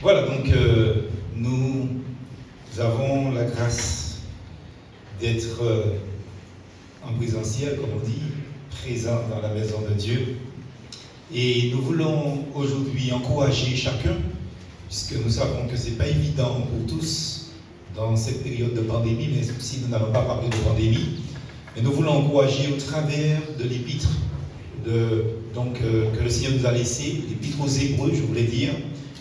Voilà, donc nous avons la grâce d'être en présentiel, comme on dit, présent dans la maison de Dieu. Et nous voulons aujourd'hui encourager chacun, puisque nous savons que ce n'est pas évident pour tous dans cette période de pandémie, mais si nous n'avons pas parlé de pandémie, mais nous voulons encourager au travers de l'épître que le Seigneur nous a laissé, l'épître aux Hébreux, je voulais dire,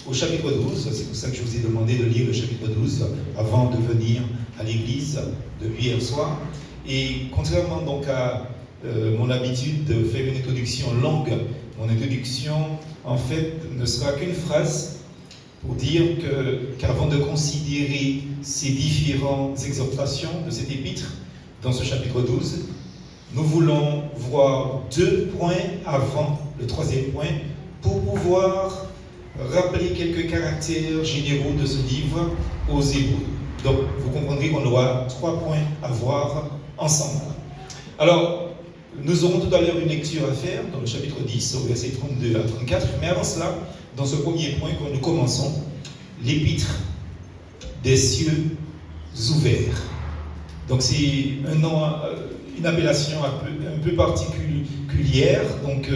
au chapitre 12, c'est pour ça que je vous ai demandé de lire le chapitre 12 avant de venir à l'église depuis hier soir. Et contrairement donc à mon habitude de faire une introduction longue, mon introduction en fait ne sera qu'une phrase pour dire qu'avant de considérer ces différentes exhortations de cet épître dans ce chapitre 12, nous voulons voir deux points avant le troisième point pour pouvoir rappeler quelques caractères généraux de ce livre aux Hébreux. Donc, vous comprendrez qu'on aura 3 points à voir ensemble. Alors, nous aurons tout à l'heure une lecture à faire dans le chapitre 10, au verset 32 à 34. Mais avant cela, dans ce premier point que nous commençons, l'épître des cieux ouverts. Donc, c'est un nom, une appellation un peu particulière. Donc,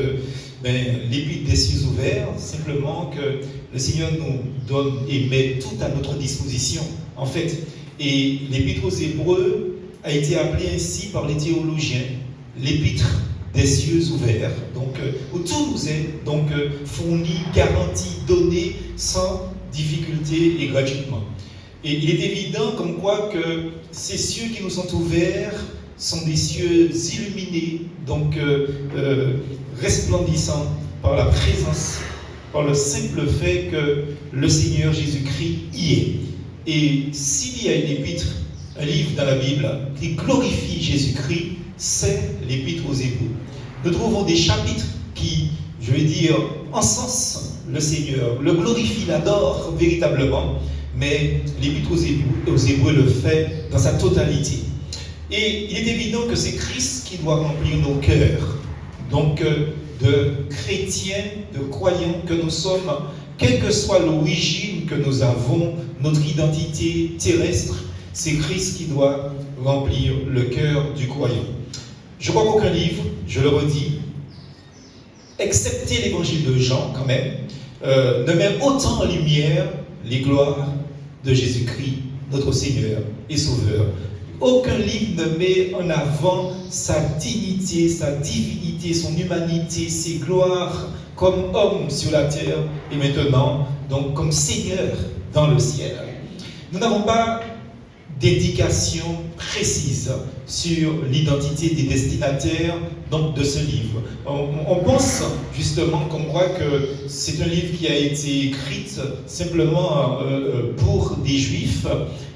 l'épître des cieux ouverts, simplement que le Seigneur nous donne et met tout à notre disposition, en fait. Et l'épître aux Hébreux a été appelé ainsi par les théologiens, l'épître des cieux ouverts, donc où tout nous est donc fourni, garanti, donné, sans difficulté et gratuitement. Et il est évident comme quoi que ces cieux qui nous sont ouverts sont des cieux illuminés, donc resplendissants par la présence, par le simple fait que le Seigneur Jésus-Christ y est. Et s'il y a une épître, un livre dans la Bible qui glorifie Jésus-Christ, c'est l'épître aux Hébreux. Nous trouvons des chapitres qui, je vais dire, encensent le Seigneur, le glorifient, l'adorent véritablement, mais l'épître aux Hébreux le fait dans sa totalité. Et il est évident que c'est Christ qui doit remplir nos cœurs, donc de chrétiens, de croyants que nous sommes, quelle que soit l'origine que nous avons, notre identité terrestre, c'est Christ qui doit remplir le cœur du croyant. Je crois qu'aucun livre, je le redis, excepté l'évangile de Jean quand même, ne met autant en lumière les gloires de Jésus-Christ, notre Seigneur et Sauveur. Aucun livre ne met en avant sa dignité, sa divinité, son humanité, ses gloires comme homme sur la terre et maintenant donc comme Seigneur dans le ciel. Nous n'avons pas d'indication précise sur l'identité des destinataires donc, de ce livre. On pense justement qu'on croit que c'est un livre qui a été écrit simplement pour des Juifs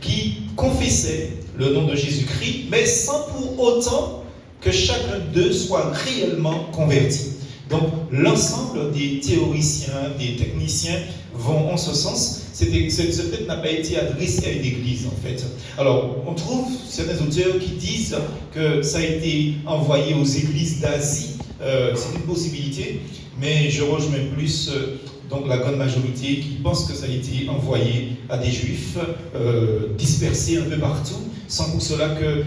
qui confessaient le nom de Jésus-Christ, mais sans pour autant que chacun d'eux soit réellement converti. Donc l'ensemble des théoriciens, des techniciens vont en ce sens. Ce texte n'a pas été adressé à une église en fait. Alors on trouve certains auteurs qui disent que ça a été envoyé aux églises d'Asie. C'est une possibilité, mais je rejoins plus donc la grande majorité qui pense que ça a été envoyé à des juifs dispersés un peu partout, sans pour cela que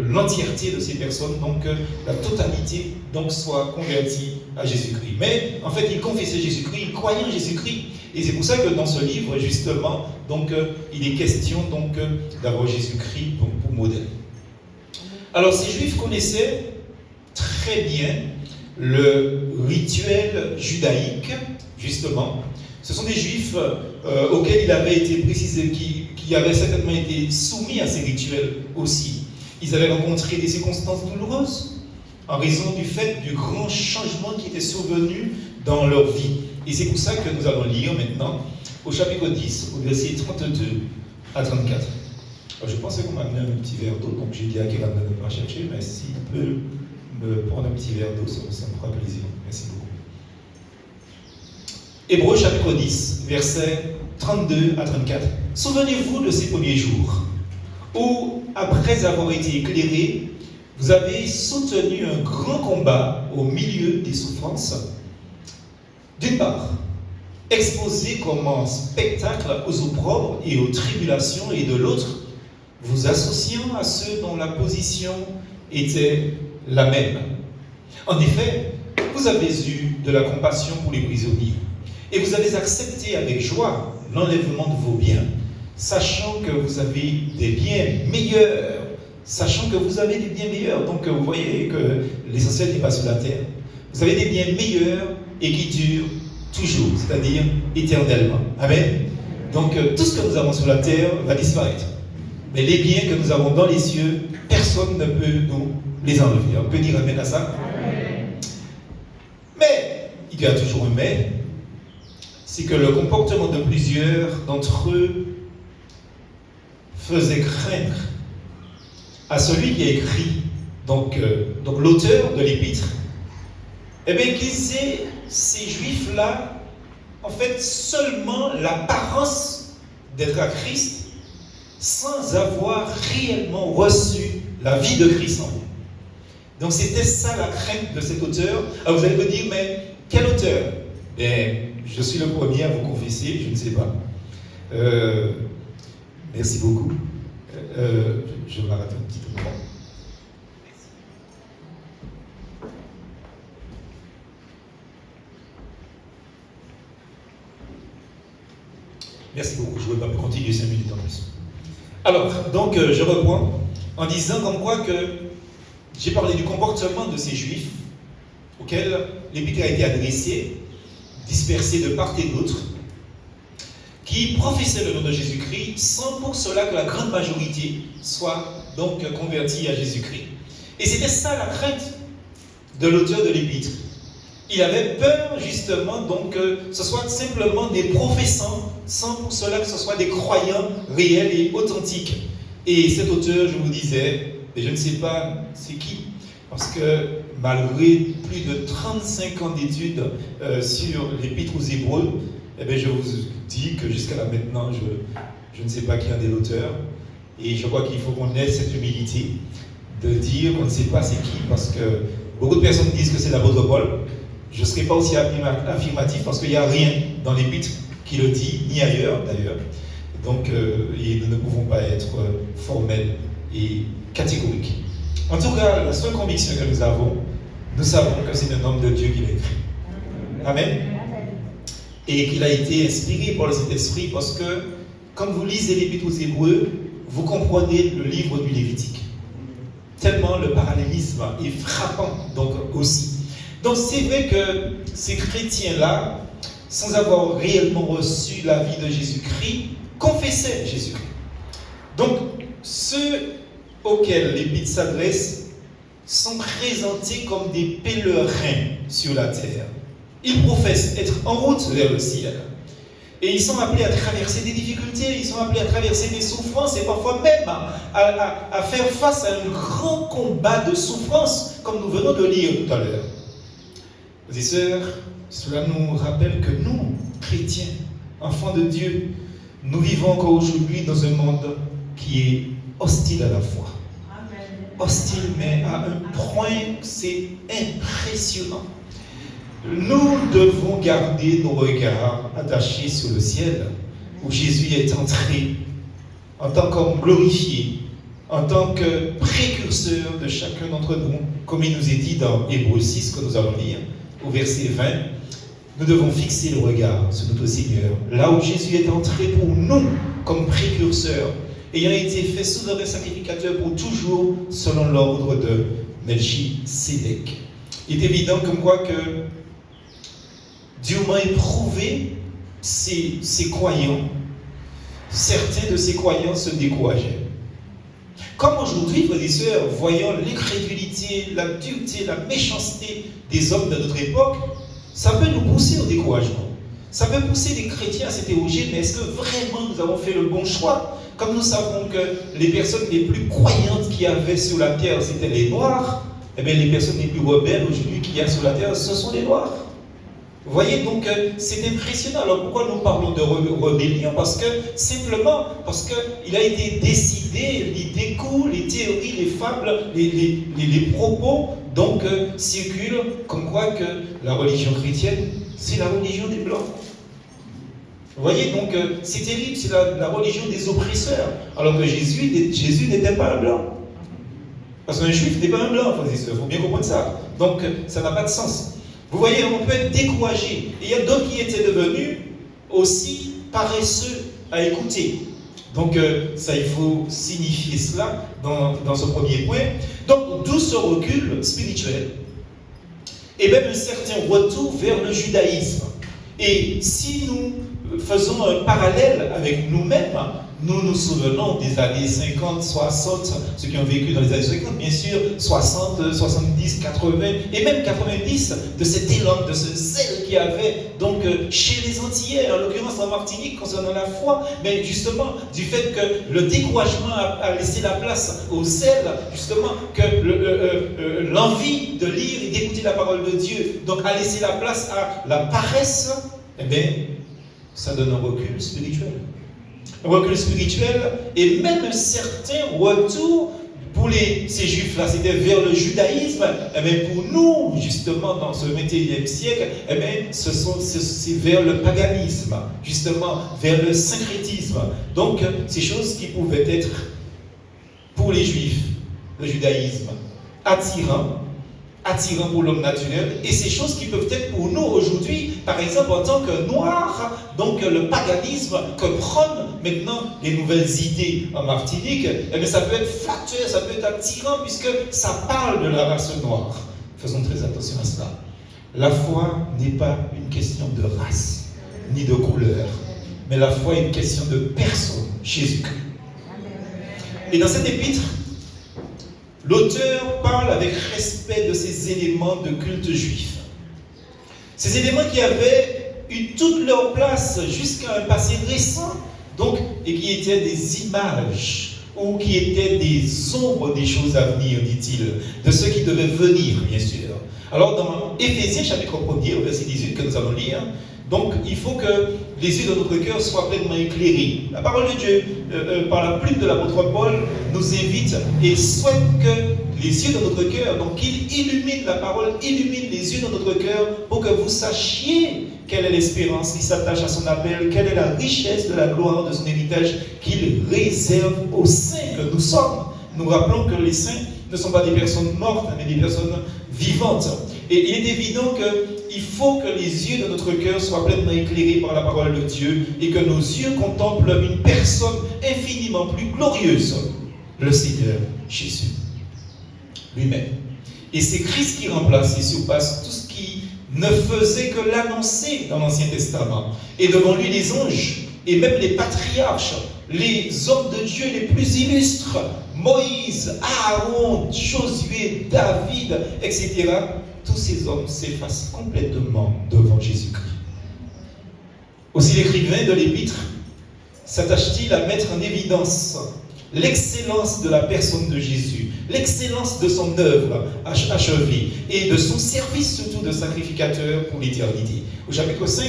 l'entièreté de ces personnes, donc la totalité, donc soit convertie à Jésus-Christ. Mais en fait, ils confessaient Jésus-Christ, ils croyaient en Jésus-Christ, et c'est pour ça que dans ce livre, justement, donc il est question donc d'avoir Jésus-Christ pour modèle. Alors, ces juifs connaissaient très bien le rituel judaïque, justement. Ce sont des juifs auxquels il avait été précisé, qui avaient certainement été soumis à ces rituels aussi. Ils avaient rencontré des circonstances douloureuses en raison du fait du grand changement qui était survenu dans leur vie. Et c'est pour ça que nous allons lire maintenant au chapitre 10, au verset 32 à 34. Alors, je pensais qu'on m'amenait un petit verre d'eau, donc j'ai dit à Kéram de ne pas chercher, mais s'il peut me prendre un petit verre d'eau, ça me fera plaisir. Merci beaucoup. Hébreux chapitre 10, versets 32 à 34. Souvenez-vous de ces premiers jours, où, après avoir été éclairés, vous avez soutenu un grand combat au milieu des souffrances. D'une part, exposé comme un spectacle aux opprobres et aux tribulations, et de l'autre, vous associant à ceux dont la position était la même. En effet, vous avez eu de la compassion pour les prisonniers, et vous avez accepté avec joie l'enlèvement de vos biens, sachant que vous avez des biens meilleurs. Sachant que vous avez des biens meilleurs. Donc vous voyez que l'essentiel n'est pas sur la terre. Vous avez des biens meilleurs et qui durent toujours, c'est-à-dire éternellement. Amen. Donc tout ce que nous avons sur la terre va disparaître. Mais les biens que nous avons dans les cieux, personne ne peut nous les enlever. On peut dire amen à ça? Amen. Mais, il y a toujours un mais, c'est que le comportement de plusieurs d'entre eux faisait craindre à celui qui a écrit, donc l'auteur de l'épître, eh bien, qu'ils aient, ces juifs-là, en fait, seulement l'apparence d'être à Christ, sans avoir réellement reçu la vie de Christ en eux. Donc, c'était ça la crainte de cet auteur. Alors, vous allez me dire, mais quel auteur? Bien, je suis le premier à vous confesser, je ne sais pas. Merci beaucoup. Je m'arrête un petit moment. Merci beaucoup. Je ne veux pas continuer 5 minutes en plus. Alors, donc, je reprends en disant comme quoi que j'ai parlé du comportement de ces Juifs auxquels l'épître a été adressée, dispersés de part et d'autre, qui professaient le nom de Jésus-Christ sans pour cela que la grande majorité soit donc convertie à Jésus-Christ. Et c'était ça la crainte de l'auteur de l'épître. Il avait peur justement donc que ce soit simplement des professants sans pour cela que ce soit des croyants réels et authentiques. Et cet auteur, je vous disais, et je ne sais pas c'est qui, parce que malgré plus de 35 ans d'études sur l'épître aux Hébreux, eh bien, je vous dis que jusqu'à là maintenant, je ne sais pas qui en est l'auteur. Et je crois qu'il faut qu'on ait cette humilité de dire qu'on ne sait pas c'est qui, parce que beaucoup de personnes disent que c'est l'apôtre Paul. Je ne serai pas aussi affirmatif parce qu'il n'y a rien dans l'épître qui le dit, ni ailleurs d'ailleurs. Donc, et nous ne pouvons pas être formels et catégoriques. En tout cas, la seule conviction que nous avons, nous savons que c'est un homme de Dieu qui l'a écrit. Amen. Et qu'il a été inspiré par le Saint-Esprit parce que, quand vous lisez l'épître aux Hébreux, vous comprenez le livre du Lévitique. Tellement le parallélisme est frappant, donc aussi. Donc c'est vrai que ces chrétiens-là, sans avoir réellement reçu la vie de Jésus-Christ, confessaient Jésus-Christ. Donc ceux auxquels l'épître s'adresse sont présentés comme des pèlerins sur la terre. Ils professent être en route vers le ciel. Et ils sont appelés à traverser des difficultés, ils sont appelés à traverser des souffrances et parfois même à faire face à un grand combat de souffrance, comme nous venons de lire tout à l'heure. Frères et sœurs, cela nous rappelle que nous, chrétiens, enfants de Dieu, nous vivons encore aujourd'hui dans un monde qui est hostile à la foi. Amen. Hostile, mais à un point, c'est impressionnant. Nous devons garder nos regards attachés sur le ciel, où Jésus est entré en tant qu'homme glorifié, en tant que précurseur de chacun d'entre nous, comme il nous est dit dans Hébreux 6, que nous allons lire, au verset 20. Nous devons fixer le regard sur notre Seigneur, là où Jésus est entré pour nous comme précurseur, ayant été fait souverain sacrificateur pour toujours, selon l'ordre de Melchisédek. Il est évident comme quoi que Dieu m'a éprouvé ces croyants. Certains de ces croyants se décourageaient. Comme aujourd'hui, frères et sœurs, voyant l'incrédulité, la dureté, la méchanceté des hommes de notre époque, ça peut nous pousser au découragement. Ça peut pousser les chrétiens à s'interroger, mais est-ce que vraiment nous avons fait le bon choix? Comme nous savons que les personnes les plus croyantes qu'il y avait sur la terre, c'était les Noirs, eh bien les personnes les plus rebelles aujourd'hui qu'il y a sur la terre, ce sont les Noirs. Vous voyez, donc c'est impressionnant. Alors pourquoi nous parlons de rébellion? Simplement parce qu'il a été décidé, les décous, les théories, les fables, les propos, donc circulent comme quoi que la religion chrétienne, c'est la religion des Blancs. Vous voyez, donc c'est terrible, c'est la religion des oppresseurs, alors que Jésus n'était pas un blanc. Parce qu'un juif n'est pas un blanc, il faut bien comprendre ça. Donc ça n'a pas de sens. Vous voyez, on peut être découragé. Et il y a d'autres qui étaient devenus aussi paresseux à écouter. Donc ça, il faut signifier cela dans ce premier point. Donc d'où ce recul spirituel et même un certain retour vers le judaïsme. Et si nous faisons un parallèle avec nous-mêmes, nous nous souvenons des années 50, 60, ceux qui ont vécu dans les années 50, bien sûr, 60, 70, 80, et même 90, de cet élan, de ce zèle qu'il y avait donc chez les Antillais, en l'occurrence en Martinique, concernant la foi, mais justement du fait que le découragement a laissé la place au zèle, justement que l'envie de lire et d'écouter la parole de Dieu, donc a laissé la place à la paresse, eh bien, ça donne un recul spirituel. Un recul spirituel et même un certain retour pour ces juifs-là, c'était vers le judaïsme. Eh bien, pour nous, justement, dans ce 21e siècle, eh bien, c'est vers le paganisme, justement, vers le syncrétisme. Donc, ces choses qui pouvaient être, pour les juifs, le judaïsme, attirant pour l'homme naturel, et ces choses qui peuvent être pour nous aujourd'hui, par exemple en tant que noirs, donc le paganisme que prônent maintenant les nouvelles idées en Martinique, eh bien, ça peut être flatteur, ça peut être attirant, puisque ça parle de la race noire. Faisons très attention à cela. La foi n'est pas une question de race, ni de couleur, mais la foi est une question de personne, Jésus-Christ. Et dans cette épître, l'auteur parle avec respect de ces éléments de culte juif. Ces éléments qui avaient eu toute leur place jusqu'à un passé récent, donc, et qui étaient des images, ou qui étaient des ombres des choses à venir, dit-il, de ceux qui devaient venir, bien sûr. Alors, dans Éphésiens, chapitre 1er, verset 18, que nous allons lire, donc, il faut que les yeux de notre cœur soient pleinement éclairés. La parole de Dieu, par la plume de l'apôtre Paul, nous invite et souhaite que les yeux de notre cœur, donc qu'il illumine la parole, illumine les yeux de notre cœur pour que vous sachiez quelle est l'espérance qui s'attache à son appel, quelle est la richesse de la gloire de son héritage qu'il réserve aux saints que nous sommes. Nous rappelons que les saints ne sont pas des personnes mortes, mais des personnes vivantes. Et il est évident qu'il faut que les yeux de notre cœur soient pleinement éclairés par la parole de Dieu et que nos yeux contemplent une personne infiniment plus glorieuse, le Seigneur Jésus lui-même. Et c'est Christ qui remplace et surpasse tout ce qui ne faisait que l'annoncer dans l'Ancien Testament. Et devant lui, les anges et même les patriarches, les hommes de Dieu les plus illustres, Moïse, Aaron, Josué, David, etc., tous ces hommes s'effacent complètement devant Jésus-Christ. Aussi l'écrivain de l'épître s'attache-t-il à mettre en évidence l'excellence de la personne de Jésus, l'excellence de son œuvre achevée et de son service surtout de sacrificateur pour l'éternité. Au chapitre 5,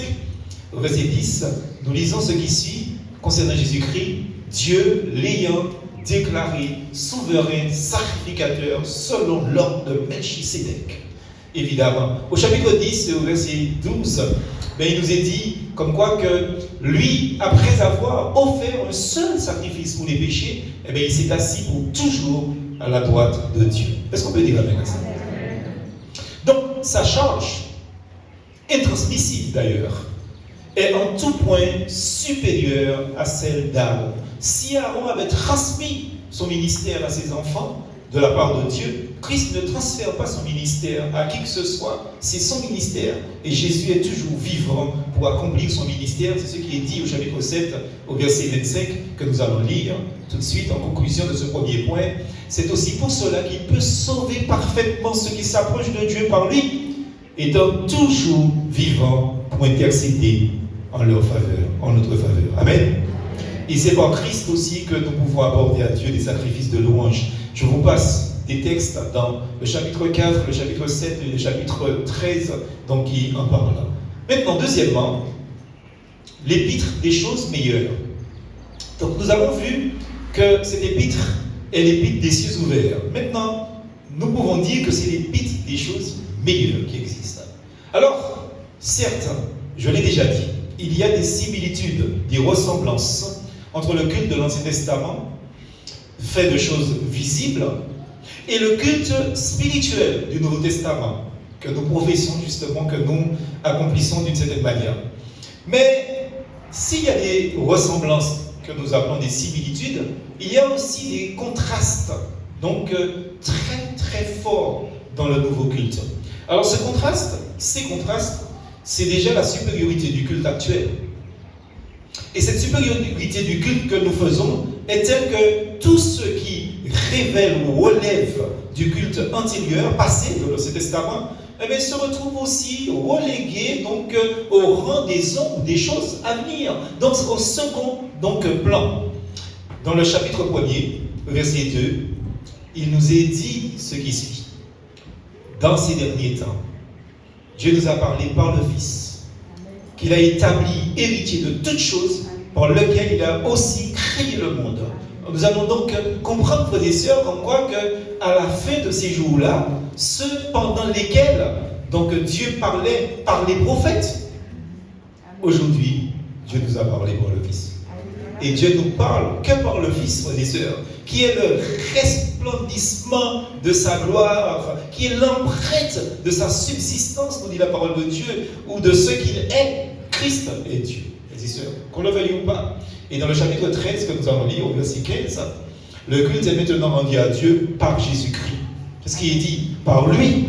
au verset 10, nous lisons ce qui suit concernant Jésus-Christ, Dieu l'ayant déclaré souverain sacrificateur selon l'ordre de Melchisédek. Évidemment. Au chapitre 10, au verset 12, il nous est dit comme quoi que lui, après avoir offert un seul sacrifice pour les péchés, il s'est assis pour toujours à la droite de Dieu. Est-ce qu'on peut dire amen à ça? Donc, sa charge, intransmissible d'ailleurs, est en tout point supérieure à celle d'Aaron. Si Aaron avait transmis son ministère à ses enfants, de la part de Dieu, Christ ne transfère pas son ministère à qui que ce soit, c'est son ministère. Et Jésus est toujours vivant pour accomplir son ministère. C'est ce qui est dit au chapitre 7, au verset 25, que nous allons lire tout de suite en conclusion de ce premier point. C'est aussi pour cela qu'il peut sauver parfaitement ceux qui s'approchent de Dieu par lui, étant toujours vivant pour intercéder en leur faveur, en notre faveur. Amen. Et c'est par Christ aussi que nous pouvons apporter à Dieu des sacrifices de louange. Je vous passe des textes dans le chapitre 4, le chapitre 7 et le chapitre 13, donc qui en parlent. Maintenant, deuxièmement, l'épître des choses meilleures. Donc nous avons vu que cette épître est l'épître des cieux ouverts. Maintenant, nous pouvons dire que c'est l'épître des choses meilleures qui existent. Alors, certes, je l'ai déjà dit, il y a des similitudes, des ressemblances entre le culte de l'Ancien Testament, fait de choses visibles, et le culte spirituel du Nouveau Testament, que nous professons justement, que nous accomplissons d'une certaine manière. Mais s'il y a des ressemblances que nous appelons des similitudes, il y a aussi des contrastes, donc très très forts dans le nouveau culte. Alors ces contrastes, c'est déjà la supériorité du culte actuel. Et cette supériorité du culte que nous faisons est telle que tout ce qui révèle ou relève du culte antérieur, passé de l'Ancien Testament, eh bien, se retrouve aussi relégué donc, au rang des hommes, des choses à venir, donc au second plan. Dans le chapitre 1er, verset 2, il nous est dit ce qui suit. Dans ces derniers temps, Dieu nous a parlé par le Fils, qu'il a établi héritier de toutes choses, par lequel il a aussi créé le monde. Nous allons donc comprendre, frères et sœurs, comme quoi qu'à la fin de ces jours-là, ceux pendant lesquels donc, Dieu parlait par les prophètes, aujourd'hui, Dieu nous a parlé par le Fils. Et Dieu nous parle que par le Fils, frères et sœurs, qui est le resplendissement de sa gloire, qui est l'empreinte de sa subsistance, nous dit la parole de Dieu, ou de ce qu'il est. Christ est Dieu, frères et sœurs, qu'on le veuille ou pas. Et dans le chapitre 13 que nous allons lire, au verset 15, le culte est maintenant rendu à Dieu par Jésus-Christ. C'est ce qui est dit, par lui,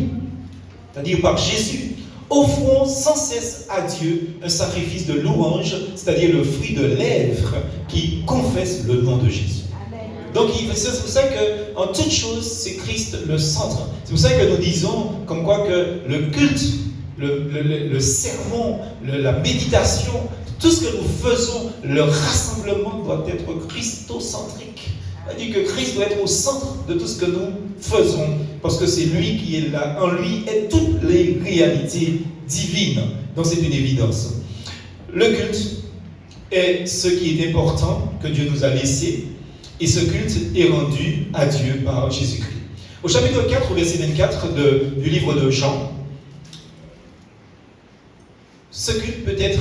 c'est-à-dire par Jésus. Offrons sans cesse à Dieu un sacrifice de louange, c'est-à-dire le fruit de lèvres qui confesse le nom de Jésus. Donc c'est pour ça qu'en toute chose, c'est Christ le centre. C'est pour ça que nous disons comme quoi que le culte, le sermon, la méditation, tout ce que nous faisons, le rassemblement doit être christocentrique. C'est-à-dire que Christ doit être au centre de tout ce que nous faisons, parce que c'est lui qui est là. En lui est toutes les réalités divines. Donc c'est une évidence. Le culte est ce qui est important que Dieu nous a laissé, et ce culte est rendu à Dieu par Jésus-Christ. Au chapitre 4, verset 24 du livre de Jean, ce culte peut être,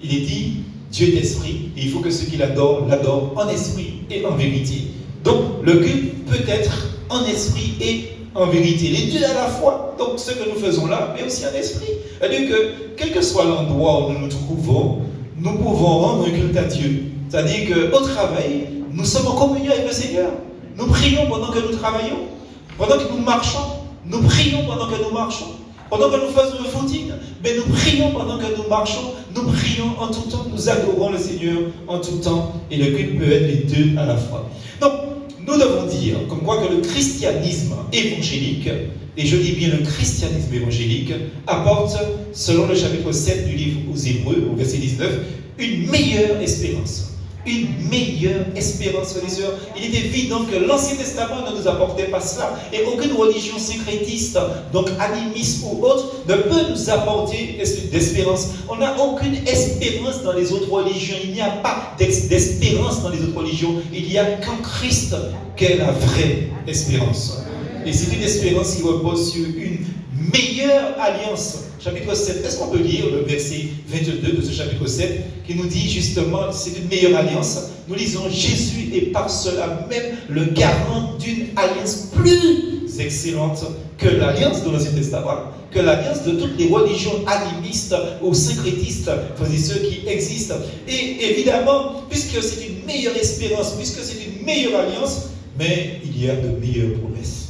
il est dit, Dieu est esprit, et il faut que ceux qui l'adorent, l'adorent en esprit et en vérité. Donc, le culte peut être en esprit et en vérité. Les deux à la fois. Donc, ce que nous faisons là, mais aussi en esprit. C'est-à-dire que, quel que soit l'endroit où nous nous trouvons, nous pouvons rendre un culte à Dieu. C'est-à-dire qu'au travail, nous sommes en communion avec le Seigneur. Nous prions pendant que nous travaillons. Pendant que nous marchons, nous prions pendant que nous marchons. Pendant que nous faisons le footing, mais nous prions pendant que nous marchons, nous prions en tout temps, nous adorons le Seigneur en tout temps, et le culte peut être les deux à la fois. Donc, nous devons dire, comme quoi que le christianisme évangélique, et je dis bien le christianisme évangélique, apporte, selon le chapitre 7 du livre aux Hébreux, au verset 19, une meilleure espérance. Une meilleure espérance, frères et sœurs. Il est évident que l'Ancien Testament ne nous apportait pas cela. Et aucune religion syncrétiste, donc animiste ou autre, ne peut nous apporter d'espérance. On n'a aucune espérance dans les autres religions. Il n'y a pas d'espérance dans les autres religions. Il n'y a qu'en Christ qu'est la vraie espérance. Et c'est une espérance qui repose sur une meilleure alliance. Chapitre 7, est-ce qu'on peut lire le verset 22 de ce chapitre 7 qui nous dit justement, c'est une meilleure alliance. Nous lisons, Jésus est par cela même le garant d'une alliance plus excellente que l'alliance de l'Ancien Testament, que l'alliance de toutes les religions animistes ou syncrétistes, ceux qui existent. Et évidemment, puisque c'est une meilleure espérance, puisque c'est une meilleure alliance, mais il y a de meilleures promesses.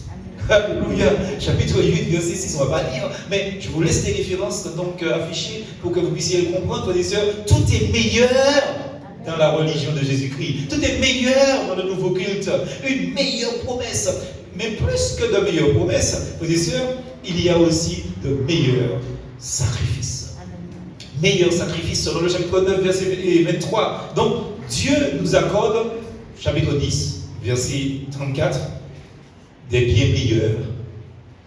Alléluia, chapitre 8, verset 6, on ne va pas lire, mais je vous laisse les références donc affichées pour que vous puissiez le comprendre, frères et sœurs. Tout est meilleur dans la religion de Jésus-Christ. Tout est meilleur dans le nouveau culte. Une meilleure promesse. Mais plus que de meilleures promesses, frères et sœurs, il y a aussi de meilleurs sacrifices. Meilleurs sacrifices selon le chapitre 9, verset 23. Donc, Dieu nous accorde, chapitre 10, verset 34, des biens meilleurs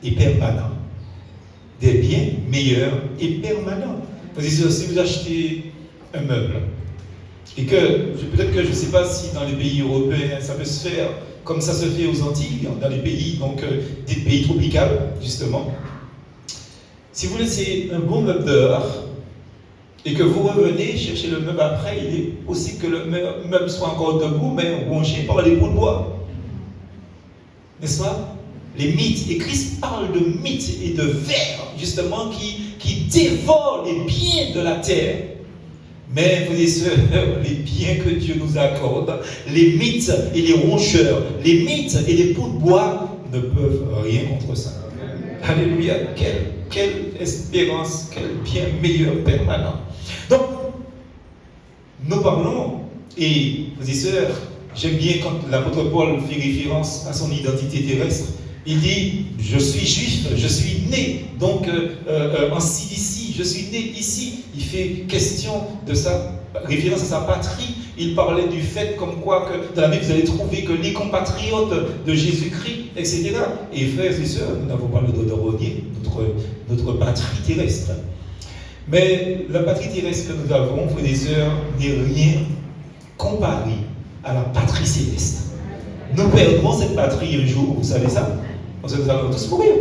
et permanents. Des biens meilleurs et permanents. Si vous achetez un meuble, et que, peut-être que je ne sais pas si dans les pays européens ça peut se faire comme ça se fait aux Antilles, dans les pays, donc des pays tropicaux, justement. Si vous laissez un bon meuble dehors, et que vous revenez chercher le meuble après, il est possible que le meuble soit encore debout, mais rongé par les bouts de bois. N'est-ce pas? Les mythes, et Christ parle de mythes et de vers, justement, qui dévorent les biens de la terre. Mais, vous et sœurs, les biens que Dieu nous accorde, les mythes et les rongeurs, les mythes et les bouts de bois ne peuvent rien contre ça. Alléluia, quelle espérance, quel bien meilleur permanent. Donc, nous parlons, et vous et sœurs, j'aime bien quand l'apôtre Paul fait référence à son identité terrestre. Il dit, je suis juif, je suis né donc en Cilicie, je suis né ici. Il fait question de sa référence à sa patrie. Il parlait du fait comme quoi que dans la Bible vous allez trouver que les compatriotes de Jésus-Christ, etc. Et frères et sœurs, nous n'avons pas le dos de rogner notre patrie terrestre. Mais la patrie terrestre que nous avons, frères et sœurs, n'est rien comparé à la patrie céleste. Nous perdrons cette patrie un jour, vous savez ça? Parce que nous allons tous mourir.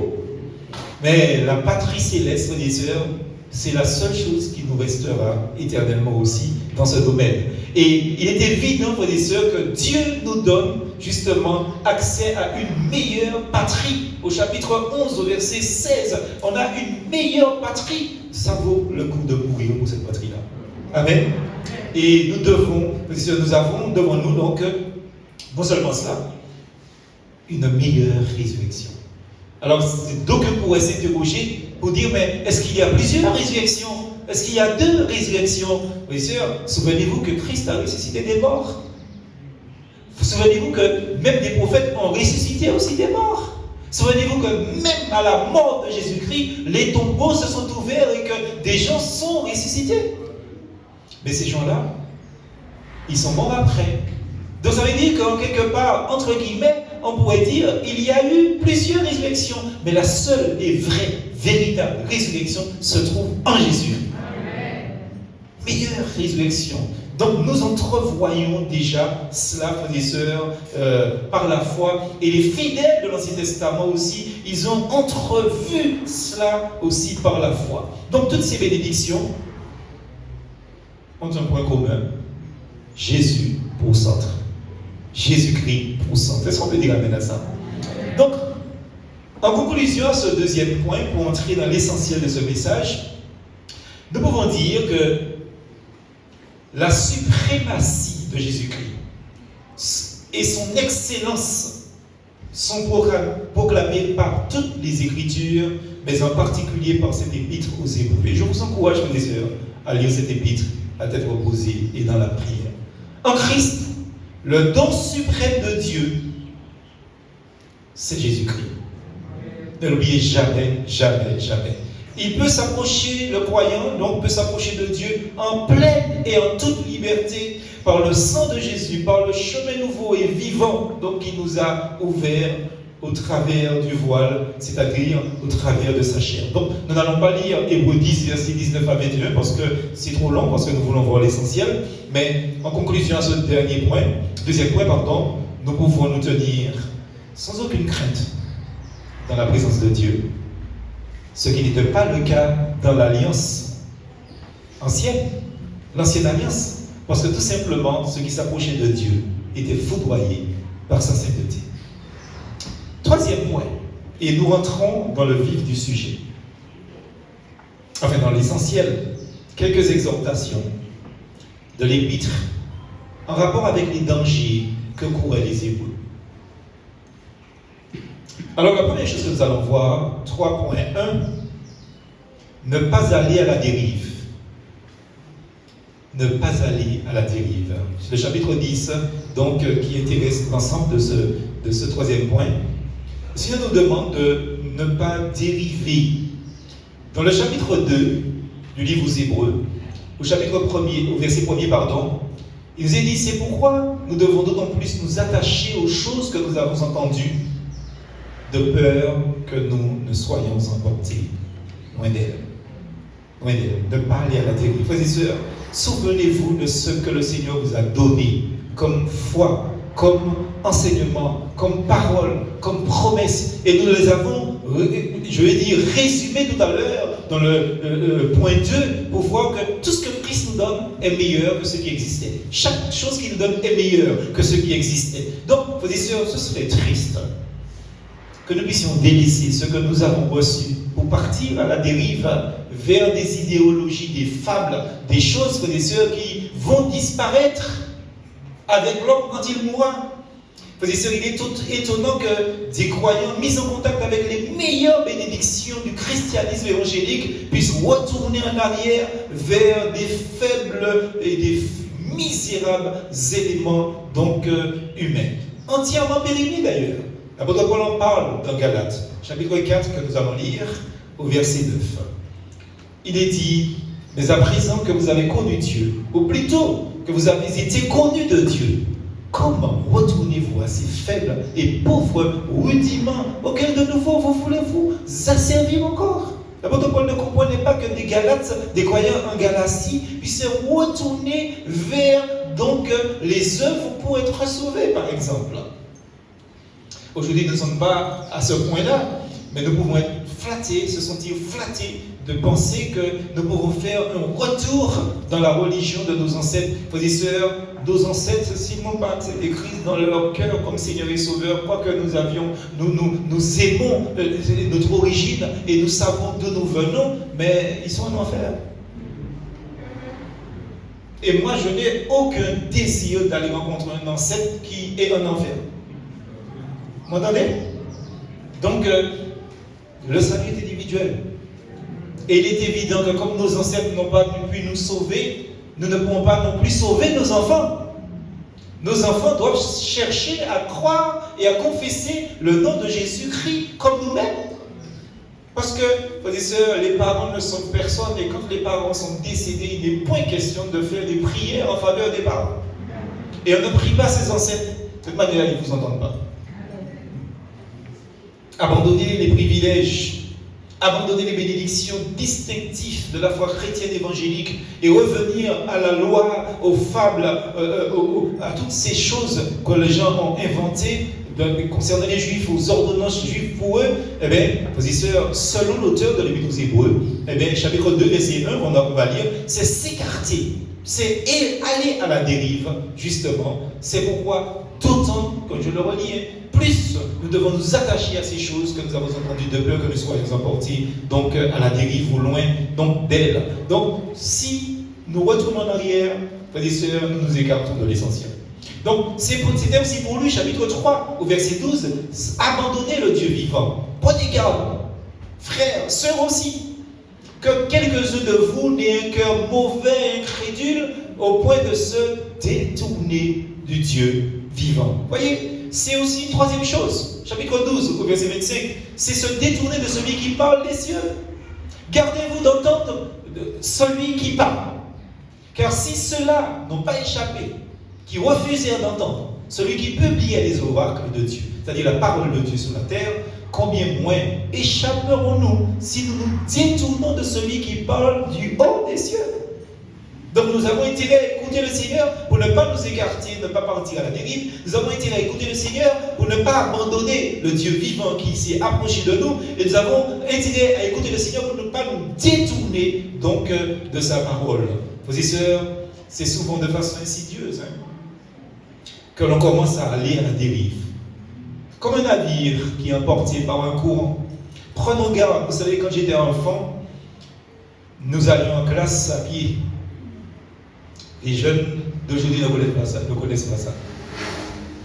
Mais la patrie céleste, frères et sœurs, c'est la seule chose qui nous restera éternellement aussi dans ce domaine. Et il est évident, frères et sœurs, que Dieu nous donne justement accès à une meilleure patrie. Au chapitre 11, au verset 16, on a une meilleure patrie. Ça vaut le coup de mourir pour cette patrie-là. Amen. Et nous devons, frères et sœurs, nous avons devant nous donc, non seulement cela, une meilleure résurrection. Alors, d'aucuns pourraient s'interroger pour dire, mais est-ce qu'il y a plusieurs résurrections? Est-ce qu'il y a deux résurrections? Frères et sœurs, souvenez-vous que Christ a ressuscité des morts. Souvenez-vous que même des prophètes ont ressuscité aussi des morts. Souvenez-vous que même à la mort de Jésus-Christ, les tombeaux se sont ouverts et que des gens sont ressuscités. Mais ces gens-là, ils sont morts après. Donc ça veut dire qu'en quelque part, entre guillemets, on pourrait dire il y a eu plusieurs résurrections, mais la seule et vraie, véritable résurrection se trouve en Jésus. Amen. Meilleure résurrection. Donc nous entrevoyons déjà cela, frères et sœurs, par la foi. Et les fidèles de l'Ancien Testament aussi, ils ont entrevu cela aussi par la foi. Donc toutes ces bénédictions ont un point commun. Jésus pour centre. Jésus-Christ pour centre. Est-ce qu'on peut dire amen à ça? Donc, en conclusion à ce deuxième point, pour entrer dans l'essentiel de ce message, nous pouvons dire que la suprématie de Jésus-Christ et son excellence sont proclamées par toutes les Écritures, mais en particulier par cette épître aux Hébreux. Et je vous encourage, mes sœurs, à lire cette épître à tête reposée et dans la prière. En Christ, le don suprême de Dieu, c'est Jésus-Christ. Ne l'oubliez jamais, jamais, jamais. Il peut s'approcher, le croyant, donc peut s'approcher de Dieu en pleine et en toute liberté par le sang de Jésus, par le chemin nouveau et vivant, donc qui nous a ouvert au travers du voile, c'est-à-dire au travers de sa chair. Donc, nous n'allons pas lire Hébreux 10, versets 19 à 21, parce que c'est trop long, parce que nous voulons voir l'essentiel. Mais en conclusion à ce deuxième point, nous pouvons nous tenir sans aucune crainte dans la présence de Dieu. Ce qui n'était pas le cas dans l'alliance ancienne, l'ancienne alliance. Parce que tout simplement, ceux qui s'approchaient de Dieu étaient foudroyés par sa sainteté. Troisième point, et nous rentrons dans le vif du sujet. Enfin, dans l'essentiel, quelques exhortations de l'épître en rapport avec les dangers que couraient les Hébreux. Alors, la première chose que nous allons voir, 3.1, ne pas aller à la dérive. Ne pas aller à la dérive. C'est le chapitre 10, donc, qui intéresse l'ensemble de ce troisième point. Le Seigneur nous demande de ne pas dériver. Dans le chapitre 2 du livre aux Hébreux, au verset 1er, il nous est dit, c'est pourquoi nous devons d'autant plus nous attacher aux choses que nous avons entendues, de peur que nous ne soyons emportés loin d'elle. Loin d'elle, ne pas aller à la dérive. Frères et sœurs, souvenez-vous de ce que le Seigneur vous a donné comme foi, comme enseignement, comme parole, comme promesse. Et nous les avons je vais dire, résumé tout à l'heure dans le point 2 pour voir que tout ce que Christ nous donne est meilleur que ce qui existait. Chaque chose qu'il nous donne est meilleure que ce qui existait. Donc, frères et sœurs, ce serait triste que nous puissions délaisser ce que nous avons reçu pour partir à la dérive vers des idéologies, des fables, des choses, frères et sœurs, qui vont disparaître avec l'homme quand il mourra. Frères et sœurs, il est tout étonnant que des croyants mis en contact avec les meilleures bénédictions du christianisme évangélique puissent retourner en arrière vers des faibles et des misérables éléments donc humains. Entièrement périmés d'ailleurs. L'apôtre Paul en parle dans Galates, chapitre 4 que nous allons lire au verset 9. Il est dit, mais à présent que vous avez connu Dieu, ou plutôt que vous avez été connus de Dieu, comment retournez-vous à ces faibles et pauvres rudiments auxquels de nouveau vous voulez vous asservir encore? L'apôtre Paul ne comprenait pas que des Galates, des croyants en Galatie, puissent retourner vers donc les œuvres pour être sauvés, par exemple. Aujourd'hui, nous ne sommes pas à ce point-là, mais nous pouvons être flattés, se sentir flattés de penser que nous pouvons faire un retour dans la religion de nos ancêtres. Frères et sœurs, nos ancêtres, s'ils n'ont pas accepté Christ dans leur cœur comme Seigneur et Sauveur, quoi que nous avions, nous aimons notre origine et nous savons d'où nous venons, mais ils sont en enfer. Et moi, je n'ai aucun désir d'aller rencontrer un ancêtre qui est en enfer. Vous m'entendez? Donc, le salut est individuel. Et il est évident que comme nos ancêtres n'ont pas pu nous sauver, nous ne pourrons pas non plus sauver nos enfants. Nos enfants doivent chercher à croire et à confesser le nom de Jésus-Christ comme nous-mêmes. Parce que, frères et sœurs, les parents ne sont personne et quand les parents sont décédés, il n'est point question de faire des prières en faveur des parents. Et on ne prie pas ses ancêtres. De toute manière, ils ne vous entendent pas. Abandonner les privilèges, abandonner les bénédictions distinctives de la foi chrétienne évangélique et revenir à la loi, aux fables, à toutes ces choses que les gens ont inventées concernant les Juifs, aux ordonnances juives pour eux, eh bien, frères et sœurs, selon l'auteur de l'Épître aux Hébreux, eh bien, chapitre 2, verset 1, on va lire, c'est s'écarter, c'est aller à la dérive, justement. C'est pourquoi, d'autant, comme je le relis, plus nous devons nous attacher à ces choses que nous avons entendues de peur que nous soyons emportés donc à la dérive ou loin donc d'elles. Donc si nous retournons en arrière, frères et sœurs, nous nous écartons de l'essentiel. Donc c'était aussi pour lui, chapitre 3, au verset 12, abandonnez le Dieu vivant. Prenez garde, frères, sœurs aussi, que quelques-uns de vous n'aient un cœur mauvais, incrédule, au point de se détourner du Dieu vivant. Voyez, c'est aussi une troisième chose. Chapitre 12, au verset 25, c'est se détourner de celui qui parle des cieux. Gardez-vous d'entendre celui qui parle. Car si ceux-là n'ont pas échappé, qui refusèrent d'entendre celui qui publiait les oracles de Dieu, c'est-à-dire la parole de Dieu sur la terre, combien moins échapperons-nous si nous nous détournons de celui qui parle du haut des cieux? Donc nous avons intérêt à écouter le Seigneur pour ne pas nous écarter, ne pas partir à la dérive. Nous avons intérêt à écouter le Seigneur pour ne pas abandonner le Dieu vivant qui s'est approché de nous. Et nous avons intérêt à écouter le Seigneur pour ne pas nous détourner donc de sa parole. Frères et sœurs, c'est souvent de façon insidieuse que l'on commence à aller à la dérive. Comme un navire qui est emporté par un courant. Prenons garde. Vous savez, quand j'étais enfant, nous allions en classe à pied. Les jeunes d'aujourd'hui ne connaissent pas ça.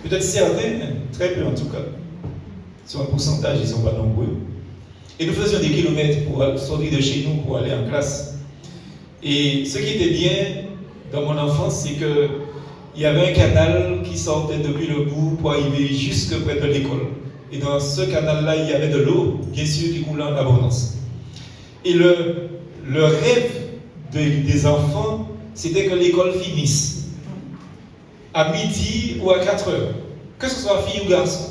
Peut-être certains, très peu en tout cas. Sur un pourcentage, ils ne sont pas nombreux. Et nous faisions des kilomètres pour sortir de chez nous pour aller en classe. Et ce qui était bien dans mon enfance, c'est qu'il y avait un canal qui sortait depuis le bout pour arriver jusque près de l'école. Et dans ce canal-là, il y avait de l'eau, bien sûr, qui coulait en abondance. Et le rêve des enfants, c'était que l'école finisse à midi ou à 4 heures, que ce soit fille ou garçon.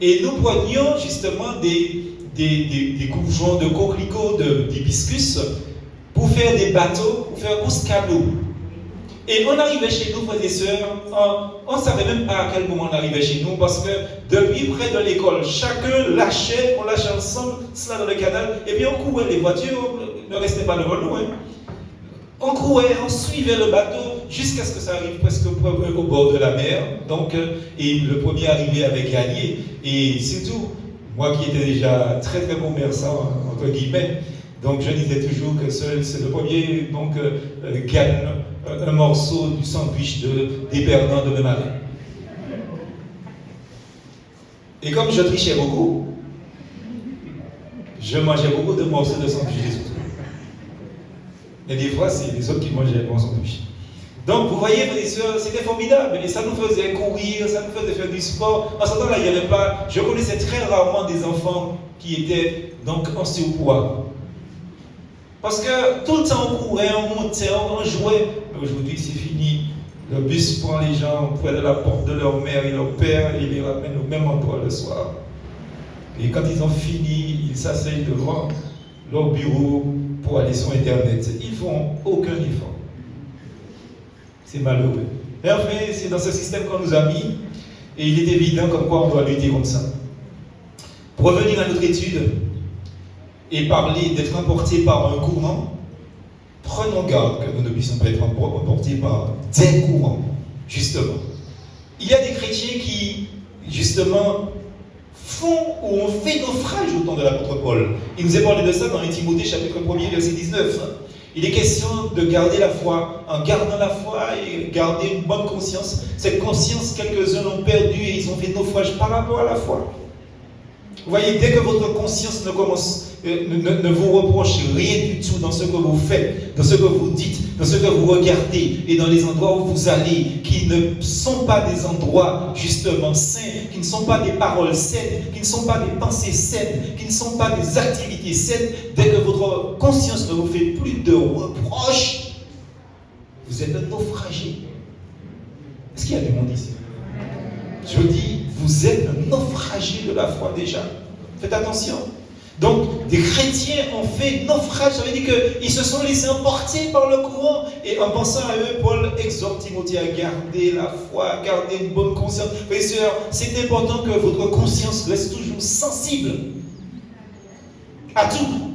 Et nous prenions justement des goujons de coquelicots, d'hibiscus, pour faire des bateaux, pour faire un canot. Et on arrivait chez nous, frères et sœurs, on ne savait même pas à quel moment on arrivait chez nous, parce que depuis près de l'école, chacun lâchait, on lâchait ensemble, cela dans le canal, et puis on courait, les voitures ne restaient pas devant nous. Hein. On courait, on suivait le bateau jusqu'à ce que ça arrive presque au bord de la mer. Donc, et le premier arrivé avait gagné. Et surtout, moi qui étais déjà très très commerçant, entre guillemets, donc je disais toujours que c'est le premier gagne un morceau du sandwich des perdants de même année. Et comme je trichais beaucoup, je mangeais beaucoup de morceaux de sandwich des autres. Et des fois, c'est les autres qui mangeaient mon sandwich. Donc, vous voyez, mes soeurs, c'était formidable. Et ça nous faisait courir, ça nous faisait faire du sport. En ce temps-là, il n'y avait pas. Je connaissais très rarement des enfants qui étaient donc en surpoids. Parce que tout le temps, on courait, on montait, on jouait. Mais aujourd'hui, c'est fini. Le bus prend les gens près de la porte de leur mère et leur père et les ramène au même endroit le soir. Et quand ils ont fini, ils s'asseyent devant leur bureau pour aller sur Internet. Ils ne font aucun effort. C'est malheureux. Mais enfin, c'est dans ce système qu'on nous a mis, et il est évident comme quoi on doit lutter contre ça. Pour revenir à notre étude, et parler d'être emporté par un courant, prenons garde que nous ne puissions pas être emportés par des courants, justement. Il y a des chrétiens qui, justement, font ou ont fait naufrage au temps de l'apôtre Paul. Il nous est parlé de ça dans 1 Timothée chapitre 1er, verset 19. Il est question de garder la foi. En gardant la foi et garder une bonne conscience, cette conscience, quelques-uns l'ont perdue et ils ont fait naufrage par rapport à la foi. Vous voyez, dès que votre conscience ne vous reproche rien du tout dans ce que vous faites, dans ce que vous dites, dans ce que vous regardez et dans les endroits où vous allez, qui ne sont pas des endroits justement sains, qui ne sont pas des paroles saines, qui ne sont pas des pensées saines, qui ne sont pas des activités saines, dès que votre conscience ne vous fait plus de reproches, vous êtes un naufragé. Est-ce qu'il y a du monde ici? Je dis, vous êtes un naufragé de la foi déjà. Faites attention. Donc, des chrétiens ont fait naufrage. Ça veut dire qu'ils se sont laissés emporter par le courant. Et en pensant à eux, Paul exhorte Timothée à garder la foi, à garder une bonne conscience. Frères et sœurs, c'est important que votre conscience reste toujours sensible à tout.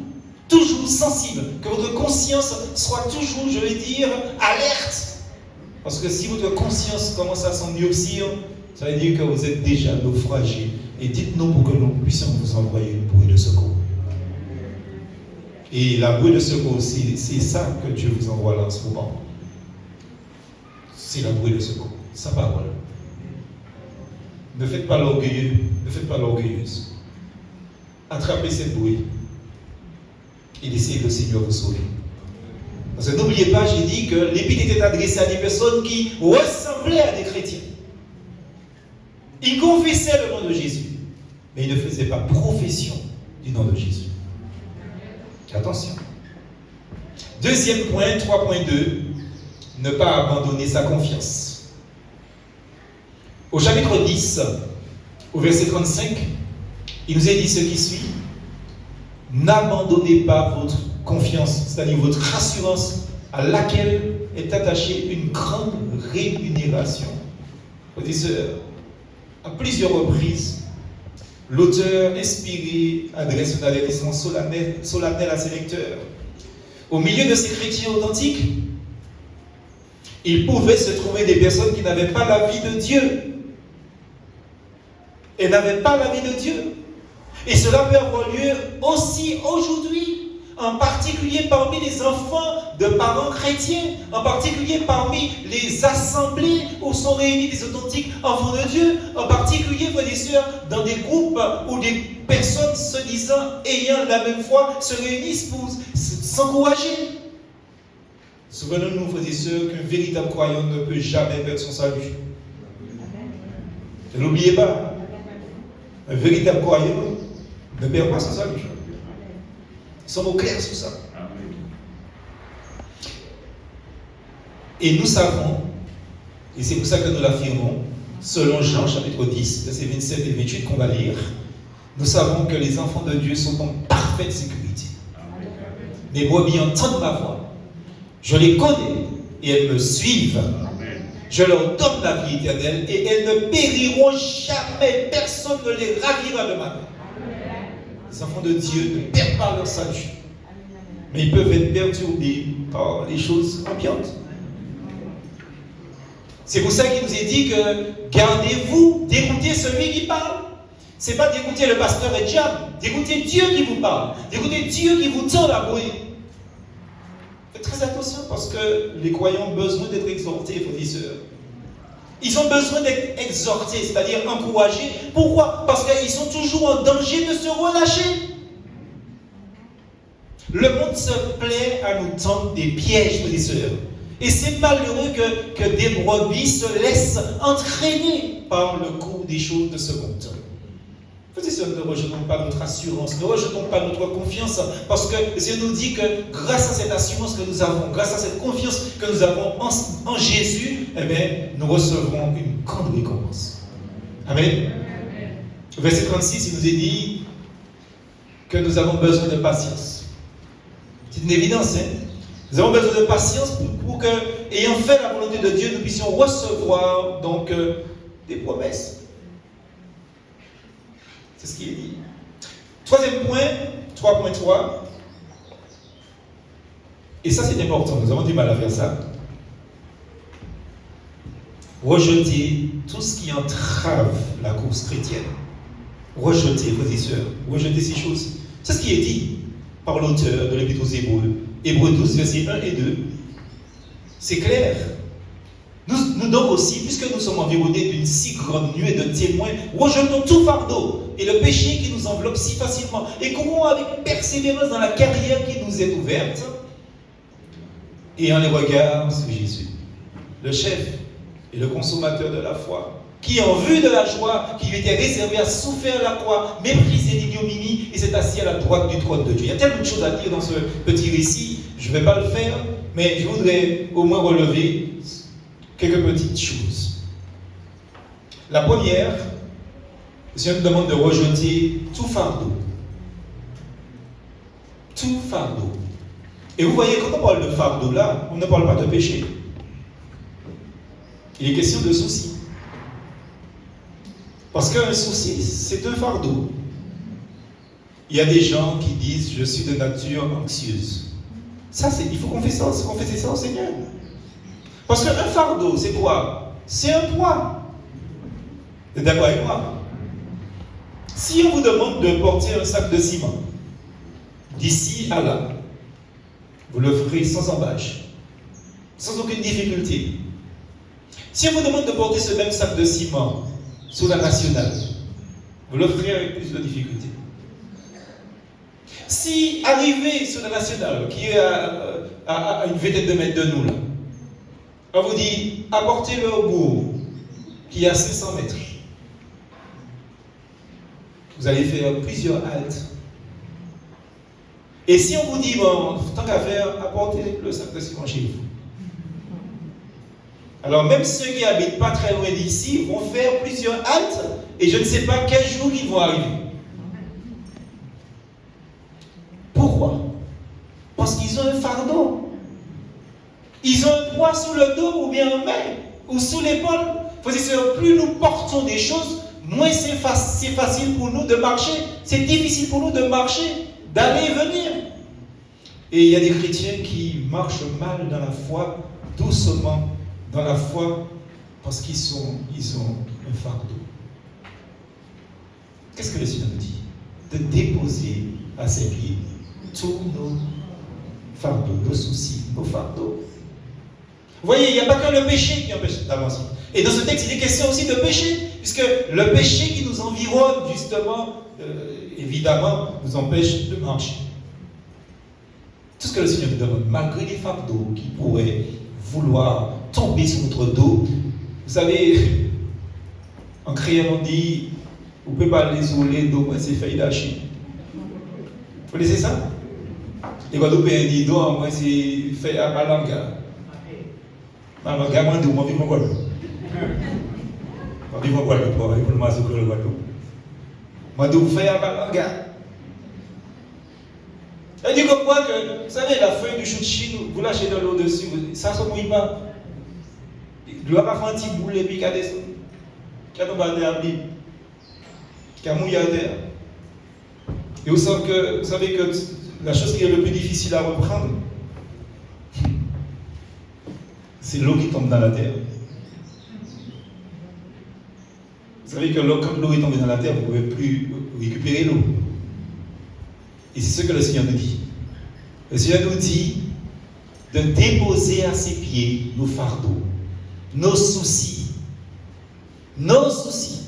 Toujours sensible. Que votre conscience soit toujours, je vais dire, alerte. Parce que si votre conscience commence à s'endurcir, ça veut dire que vous êtes déjà naufragé. Et dites-nous pour que nous puissions vous envoyer une bouée de secours. Et la bouée de secours, c'est ça que Dieu vous envoie là en ce moment. C'est la bouée de secours, sa parole. Ne faites pas l'orgueilleux, ne faites pas l'orgueilleuse. Attrapez cette bouée et laissez le Seigneur vous sauver. Parce que n'oubliez pas, j'ai dit que l'épître était adressée à des personnes qui ressemblaient à des chrétiens. Ils confessaient le nom de Jésus, mais ils ne faisaient pas profession du nom de Jésus. Attention. Deuxième point, 3.2, ne pas abandonner sa confiance. Au chapitre 10, au verset 35, il nous est dit ce qui suit. N'abandonnez pas votre confiance, c'est-à-dire votre assurance à laquelle est attachée une grande rémunération. Frères et sœurs, à plusieurs reprises, l'auteur inspiré adresse un avertissement solennel à ses lecteurs. Au milieu de ces chrétiens authentiques, il pouvait se trouver des personnes qui n'avaient pas la vie de Dieu. Elles n'avaient pas la vie de Dieu. Et cela peut avoir lieu aussi aujourd'hui. En particulier parmi les enfants de parents chrétiens, en particulier parmi les assemblées où sont réunis des authentiques enfants de Dieu, en particulier, frères et sœurs, dans des groupes où des personnes se disant, ayant la même foi, se réunissent pour s'encourager. Souvenons-nous, frères et sœurs, qu'un véritable croyant ne peut jamais perdre son salut. Ne l'oubliez pas. Un véritable croyant ne perd pas son salut. Sommes au clair sur ça. Et nous savons, et c'est pour ça que nous l'affirmons, selon Jean chapitre 10, versets 27 et 28 qu'on va lire, nous savons que les enfants de Dieu sont en parfaite sécurité. Mes brebis entendent ma voix. Je les connais et elles me suivent. Je leur donne la vie éternelle et elles ne périront jamais. Personne ne les ravira de ma main. Les enfants de Dieu ne perdent pas leur salut. Mais ils peuvent être perturbés par les choses ambiantes. C'est pour ça qu'il nous est dit que gardez-vous d'écouter celui qui parle. Ce n'est pas d'écouter le pasteur et le diable, d'écouter Dieu qui vous parle, d'écouter Dieu qui vous tend la bouée. Faites très attention parce que les croyants ont besoin d'être exhortés, frères et sœurs. Ils ont besoin d'être exhortés, c'est-à-dire encouragés. Pourquoi? Parce qu'ils sont toujours en danger de se relâcher. Le monde se plaît à nous tendre des pièges, frères et sœurs. Et c'est malheureux que des brebis se laissent entraîner par le cours des choses de ce monde. Frères et sœurs, ne rejetons pas notre assurance, ne rejetons pas notre confiance, parce que Dieu nous dit que grâce à cette assurance que nous avons, grâce à cette confiance que nous avons en Jésus, eh bien, nous recevrons une grande récompense. Amen. Verset 36, il nous est dit que nous avons besoin de patience. C'est une évidence, hein? Nous avons besoin de patience pour que, ayant fait la volonté de Dieu, nous puissions recevoir donc des promesses. C'est ce qui est dit. Troisième point, 3.3. Et ça, c'est important. Nous avons du mal à faire ça. Rejeter tout ce qui entrave la course chrétienne. Rejeter, frères et sœurs. Rejeter ces choses. C'est ce qui est dit par l'auteur de l'Épître aux Hébreux. Hébreux 12, versets 1 et 2. C'est clair. Nous donc aussi, puisque nous sommes environnés d'une si grande nuée de témoins, rejetons tout fardeau et le péché qui nous enveloppe si facilement et courons avec persévérance dans la carrière qui nous est ouverte et en les regards sur Jésus, le chef et le consommateur de la foi, qui en vue de la joie qui lui était réservée a souffert la croix, méprisé l'ignominie et s'est assis à la droite du trône de Dieu. Il y a tellement de choses à dire dans ce petit récit, je ne vais pas le faire, mais je voudrais au moins relever quelques petites choses. La première, le Seigneur nous demande de rejeter tout fardeau. Tout fardeau. Et vous voyez, quand on parle de fardeau là, on ne parle pas de péché. Il est question de souci. Parce qu'un souci, c'est un fardeau. Il y a des gens qui disent, je suis de nature anxieuse. Ça, il faut confesser ça au Seigneur. Parce qu'un fardeau, c'est quoi? C'est un poids. Vous êtes d'accord avec moi? Si on vous demande de porter un sac de ciment, d'ici à là, vous le ferez sans embâche, sans aucune difficulté. Si on vous demande de porter ce même sac de ciment sur la nationale, vous le ferez avec plus de difficulté. Si arrivé sur la nationale, qui est à une vingtaine de mètres de nous, là, on vous dit, apportez-le au bourg, qui est à 500 mètres. Vous allez faire plusieurs haltes. Et si on vous dit, bon, tant qu'à faire, apportez le sac de ciment chez vous. Alors même ceux qui habitent pas très loin d'ici vont faire plusieurs haltes, et je ne sais pas quel jour ils vont arriver. Pourquoi? Parce qu'ils ont un fardeau. Ils ont un poids sous le dos, ou bien en main, ou sous l'épaule. Plus nous portons des choses, moins c'est facile pour nous de marcher. C'est difficile pour nous de marcher, d'aller et venir. Et il y a des chrétiens qui marchent mal dans la foi, doucement dans la foi, parce qu'ils ont un fardeau. Qu'est-ce que le Seigneur nous dit? De déposer à ses pieds tous nos fardeaux, nos soucis, nos fardeaux. Vous voyez, il n'y a pas que le péché qui empêche d'avancer. Et dans ce texte, il est question aussi de péché, puisque le péché qui nous environne, justement, évidemment, nous empêche de marcher. Tout ce que le Seigneur nous demande, malgré les fardeaux qui pourraient vouloir tomber sur notre dos, vous savez, en créole, on dit, vous ne pouvez pas l'isoler, donc c'est fait d'acheter. Vous connaissez ça? Les Guadeloupéens disent, donc moi c'est fait à Malanga. Malanga, moi, je vis en Guadeloupe. Je vis en Guadeloupe, pour le massacre de Guadeloupe. Moi, je fais à Malanga. Elle dit comme quoi que, vous savez, la feuille du chou de Chine, vous lâchez dans l'eau dessus, ça ne se mouille pas. Il doit pas faire un petit boulet et puis qu'à descendre. Qui a tombé à terre, qui a mouillé à terre. Et vous savez que la chose qui est le plus difficile à reprendre, c'est l'eau qui tombe dans la terre. Vous savez que quand l'eau est tombée dans la terre, vous ne pouvez plus récupérer l'eau. Et c'est ce que le Seigneur nous dit. Le Seigneur nous dit de déposer à ses pieds nos fardeaux, nos soucis. Nos soucis.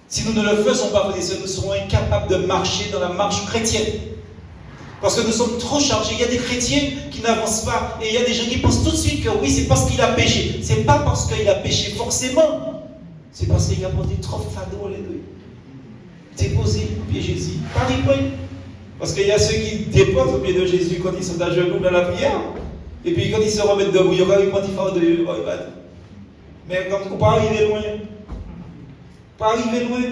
Si nous ne le faisons pas, nous serons incapables de marcher dans la marche chrétienne. Parce que nous sommes trop chargés. Il y a des chrétiens qui n'avancent pas. Et il y a des gens qui pensent tout de suite que oui, c'est parce qu'il a péché. Ce n'est pas parce qu'il a péché forcément. C'est parce qu'il a porté trop de fardeaux les deux. Déposer au pied de Jésus. Pas des points. Parce qu'il y a ceux qui déposent au pied de Jésus quand ils sont à genoux dans la prière. Et puis quand ils se remettent debout, il y aura une petite fardeau. Mais comme on ne peut pas arriver loin. Pas arriver loin.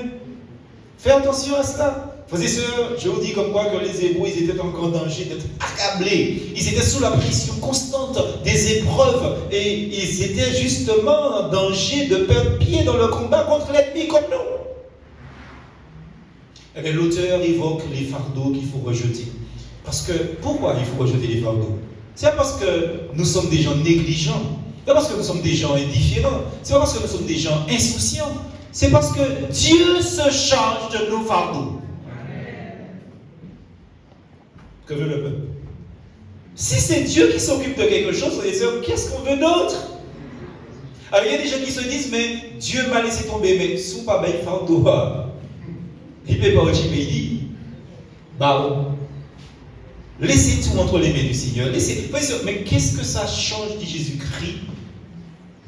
Fais attention à cela. Frères et sœurs, je vous dis comme quoi que les Hébreux, ils étaient en grand danger d'être accablés. Ils étaient sous la pression constante des épreuves. Et ils étaient justement en danger de perdre pied dans le combat contre l'ennemi comme nous. Eh bien, l'auteur évoque les fardeaux qu'il faut rejeter. Parce que, pourquoi il faut rejeter les fardeaux? C'est pas parce que nous sommes des gens négligents. C'est pas parce que nous sommes des gens indifférents. C'est pas parce que nous sommes des gens insouciants. C'est parce que Dieu se charge de nos fardeaux. Que veut le peuple? Si c'est Dieu qui s'occupe de quelque chose, qu'est-ce qu'on veut d'autre? Alors il y a des gens qui se disent, mais Dieu m'a laissé tomber, mais sous pas bel fardeau. Il ne peut pas dit, bah, laissez tout entre les mains du Seigneur. Mais qu'est-ce que ça change, dit Jésus-Christ,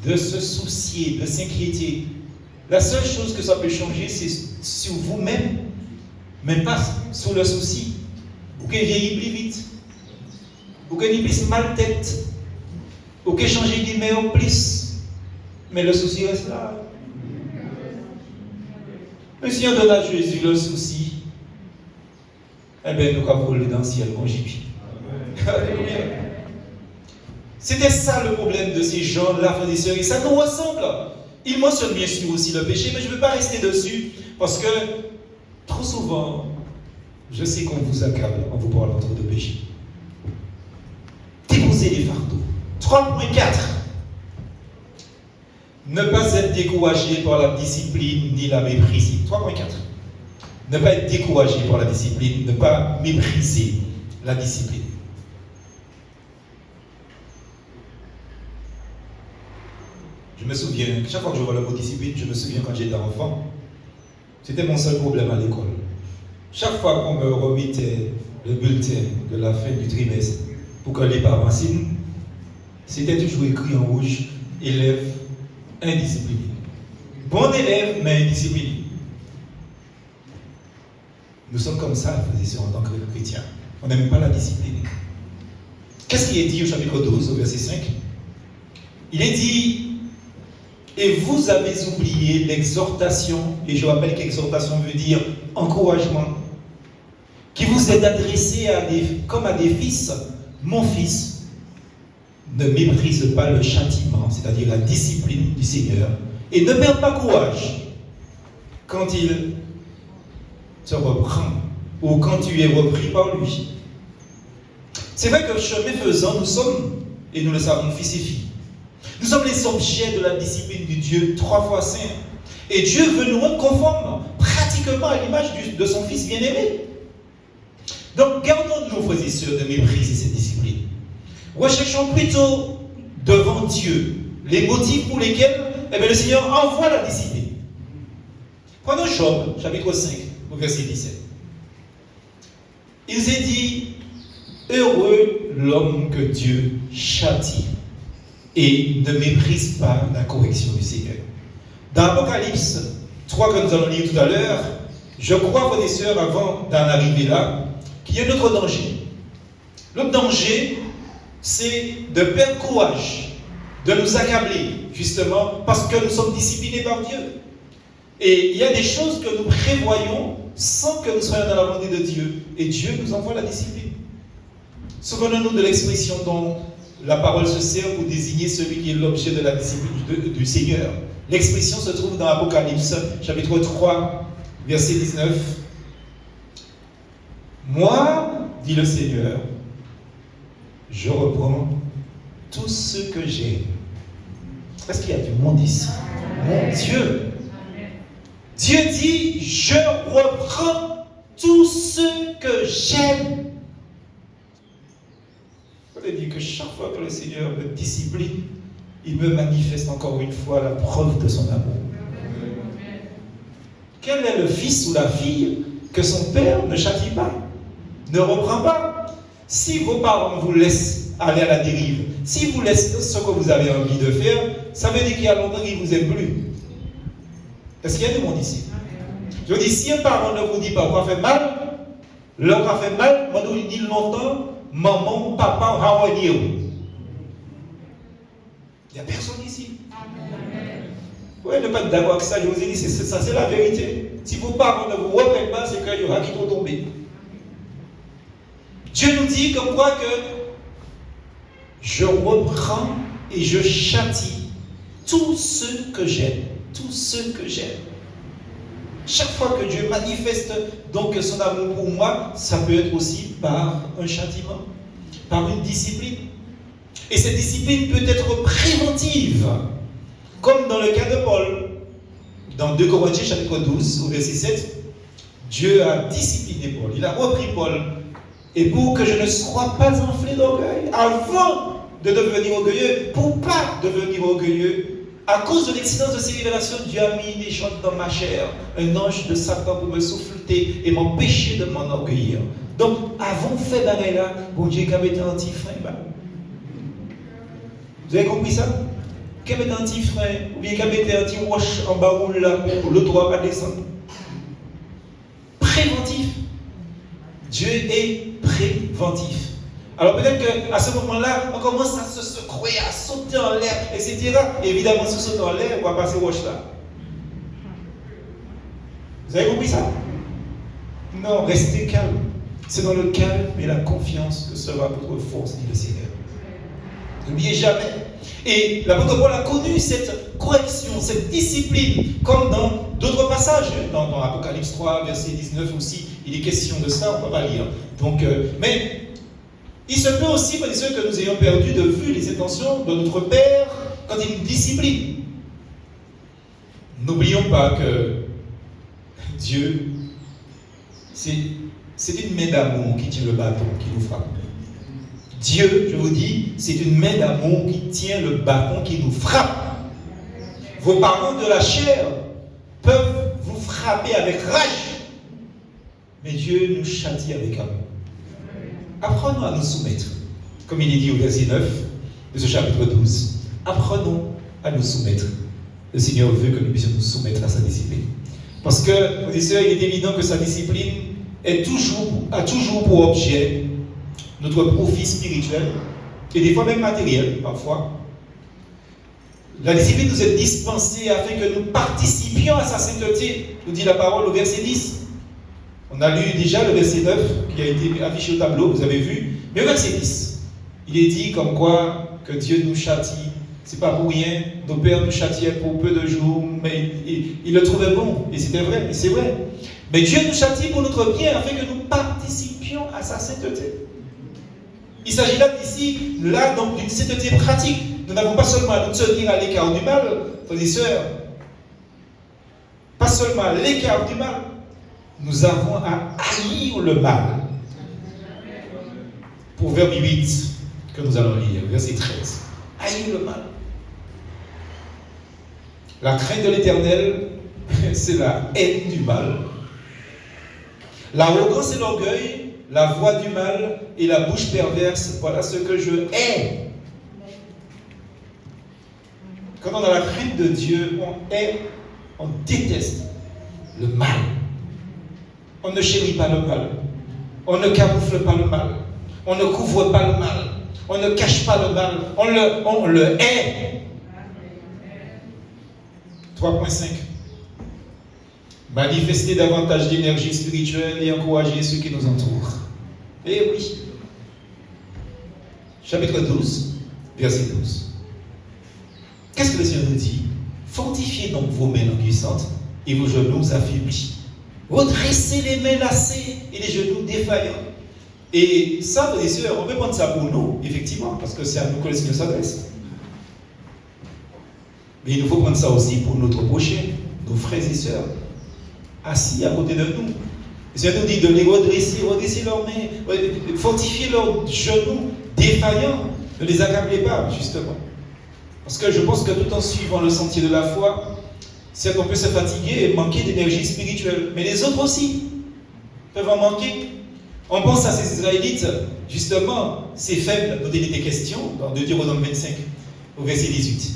de se soucier, de s'inquiéter? La seule chose que ça peut changer, c'est sur vous-même, mais pas sur le souci. Ou que vieillit plus vite, ou que n'y plus mal tête, ou que changer d'humeur plus. Mais le souci reste là. Le Seigneur donne à Jésus le souci. Eh bien, nous avons volé dans le ciel, mon Jésus. Alléluia. C'était ça le problème de ces gens-là, frères et sœurs, et ça nous ressemble. Il mentionne bien sûr aussi le péché, mais je ne veux pas rester dessus, parce que trop souvent, je sais qu'on vous accable en vous parlant trop de péché. Déposez les fardeaux. 3.4. Ne pas être découragé par la discipline ni la mépriser. 3.4. Ne pas être découragé par la discipline, ne pas mépriser la discipline. Je me souviens, chaque fois que je vois le mot discipline, je me souviens quand j'étais enfant, c'était mon seul problème à l'école. Chaque fois qu'on me remettait le bulletin de la fin du trimestre pour que les parents signent, c'était toujours écrit en rouge, élève indiscipliné. Bon élève, mais indiscipliné. Nous sommes comme ça, frères et sœurs, en tant que chrétiens. On n'aime pas la discipline. Qu'est-ce qui est dit au chapitre 12, au verset 5? Il est dit, et vous avez oublié l'exhortation, et je rappelle qu'exhortation veut dire encouragement, qui vous est adressé comme à des fils. Mon fils, ne méprise pas le châtiment, c'est-à-dire la discipline du Seigneur, et ne perds pas courage quand il te reprend ou quand tu es repris par lui. C'est vrai que chemin faisant, nous sommes, et nous le savons, fils et filles. Nous sommes les objets de la discipline du Dieu 3 fois saint. Et Dieu veut nous rendre conformes pratiquement à l'image de son Fils bien-aimé. Donc, gardons-nous, frères et sœurs, de mépriser cette discipline. Recherchons plutôt devant Dieu les motifs pour lesquels le Seigneur envoie la discipline. Prenons Job, chapitre 5, au verset 17. Il s'est dit, heureux l'homme que Dieu châtie et ne méprise pas la correction du Seigneur. Dans Apocalypse 3 que nous allons lire tout à l'heure, je crois, frères et sœurs, avant d'en arriver là, qu'il y a un autre danger. L'autre danger, c'est de perdre courage, de nous accabler, justement, parce que nous sommes disciplinés par Dieu. Et il y a des choses que nous prévoyons sans que nous soyons dans la volonté de Dieu. Et Dieu nous envoie la discipline. Souvenons-nous de l'expression dont la parole se sert pour désigner celui qui est l'objet de la discipline du Seigneur. L'expression se trouve dans Apocalypse, chapitre 3, verset 19. Moi, dit le Seigneur, je reprends tout ce que j'ai. Est-ce qu'il y a du monde ici? Mon Dieu. Dieu dit, je reprends tout ce que j'aime. Ça veut dire que chaque fois que le Seigneur me discipline, il me manifeste encore une fois la preuve de son amour. Quel est le fils ou la fille que son père ne châtie pas, ne reprend pas? Si vos parents vous laissent aller à la dérive, si vous laissez ce que vous avez envie de faire, ça veut dire qu'il y a longtemps qu'ils ne vous aiment plus. Est-ce qu'il y a du monde ici? Je dis, si un parent ne vous dit pas quoi fait mal, l'homme a fait mal, moi nous dit longtemps, maman, papa, how are you? Il n'y a personne ici. Oui, ne pas être d'accord avec ça, je vous ai dit, ça c'est la vérité. Si vos parents ne vous reprennent pas, c'est qu'il y aura qui vont tomber. Dieu nous dit comme quoi que je reprends et je châtie tout ce que j'aime. Tout ce que j'aime. Chaque fois que Dieu manifeste donc son amour pour moi, ça peut être aussi par un châtiment, par une discipline. Et cette discipline peut être préventive, comme dans le cas de Paul. Dans 2 Corinthiens chapitre 12, au verset 7, Dieu a discipliné Paul, il a repris Paul. Et pour que je ne sois pas enflé d'orgueil, avant de devenir orgueilleux, pour ne pas devenir orgueilleux, à cause de l'excellence de ces révélations, Dieu a mis des choses dans ma chair, un ange de Satan pour me souffleter et m'empêcher de m'enorgueillir. Donc, avant de faire bagaille là, bon Dieu, qui avait un petit frein, vous avez compris ça? Qui avait un petit frein, ou bien qui avait un petit roche en bas où là, pour le toit pas descendre. Préventif. Dieu est préventif. Alors peut-être qu'à ce moment-là, on commence à se secouer, à sauter en l'air, etc. Et évidemment, si on saute en l'air, on va passer roche là. Vous avez compris ça? Non, restez calme. C'est dans le calme et la confiance que sera votre force, dit le Seigneur. N'oubliez jamais. Et l'apôtre Paul a connu cette correction, cette discipline, comme dans d'autres passages. Dans Apocalypse 3, verset 19 aussi, il est question de ça, on ne va pas lire. Donc, mais il se peut aussi, frères et sœurs, que nous ayons perdu de vue les intentions de notre Père quand il nous discipline. N'oublions pas que Dieu, c'est une main d'amour qui tient le bâton, qui nous frappe. Dieu, je vous dis, c'est une main d'amour qui tient le bâton, qui nous frappe. Vos parents de la chair peuvent vous frapper avec rage, mais Dieu nous châtie avec amour. Apprenons à nous soumettre, comme il est dit au verset 9 de ce chapitre 12. Apprenons à nous soumettre. Le Seigneur veut que nous puissions nous soumettre à sa discipline. Parce que, frères et sœurs, il est évident que sa discipline a toujours pour objet notre profit spirituel, et des fois même matériel, parfois. La discipline nous est dispensée afin que nous participions à sa sainteté, nous dit la parole au verset 10. On a lu déjà le verset 9 qui a été affiché au tableau, vous avez vu. Mais au verset 10, il est dit comme quoi que Dieu nous châtie. C'est pas pour rien. Nos pères nous châtiaient pour peu de jours, mais ils le trouvaient bon. Et c'était vrai, et c'est vrai. Mais Dieu nous châtie pour notre bien afin que nous participions à sa sainteté. Il s'agit là donc d'une sainteté pratique. Nous n'avons pas seulement à nous tenir à l'écart du mal, frères et sœurs. Pas seulement à l'écart du mal. Nous avons à haïr le mal. Proverbe 8, que nous allons lire, verset 13. Haïr le mal. La crainte de l'Éternel, c'est la haine du mal. L'arrogance et l'orgueil, la voix du mal et la bouche perverse, voilà ce que je hais. Quand on a la crainte de Dieu, on hait, on déteste le mal. On ne chérit pas le mal. On ne camoufle pas le mal. On ne couvre pas le mal. On ne cache pas le mal. On le hait. 3.5. Manifester davantage d'énergie spirituelle et encourager ceux qui nous entourent. Eh oui. Chapitre 12, verset 12. Qu'est-ce que le Seigneur nous dit? Fortifiez donc vos mains languissantes et vos genoux affaiblis. Redressez les mains lassées et les genoux défaillants. Et ça, frères et sœurs, on peut prendre ça pour nous, effectivement, parce que c'est à nous que le Seigneur s'adresse. Mais il nous faut prendre ça aussi pour notre prochain, nos frères et sœurs, assis à côté de nous. Le Seigneur nous dit de les redresser leurs mains, fortifier leurs genoux défaillants. Ne les accablez pas, justement. Parce que je pense que tout en suivant le sentier de la foi, certes on peut se fatiguer et manquer d'énergie spirituelle. Mais les autres aussi peuvent en manquer. On pense à ces Israélites, justement, ces faibles dont il était question dans Deutéronome 25, au verset 18.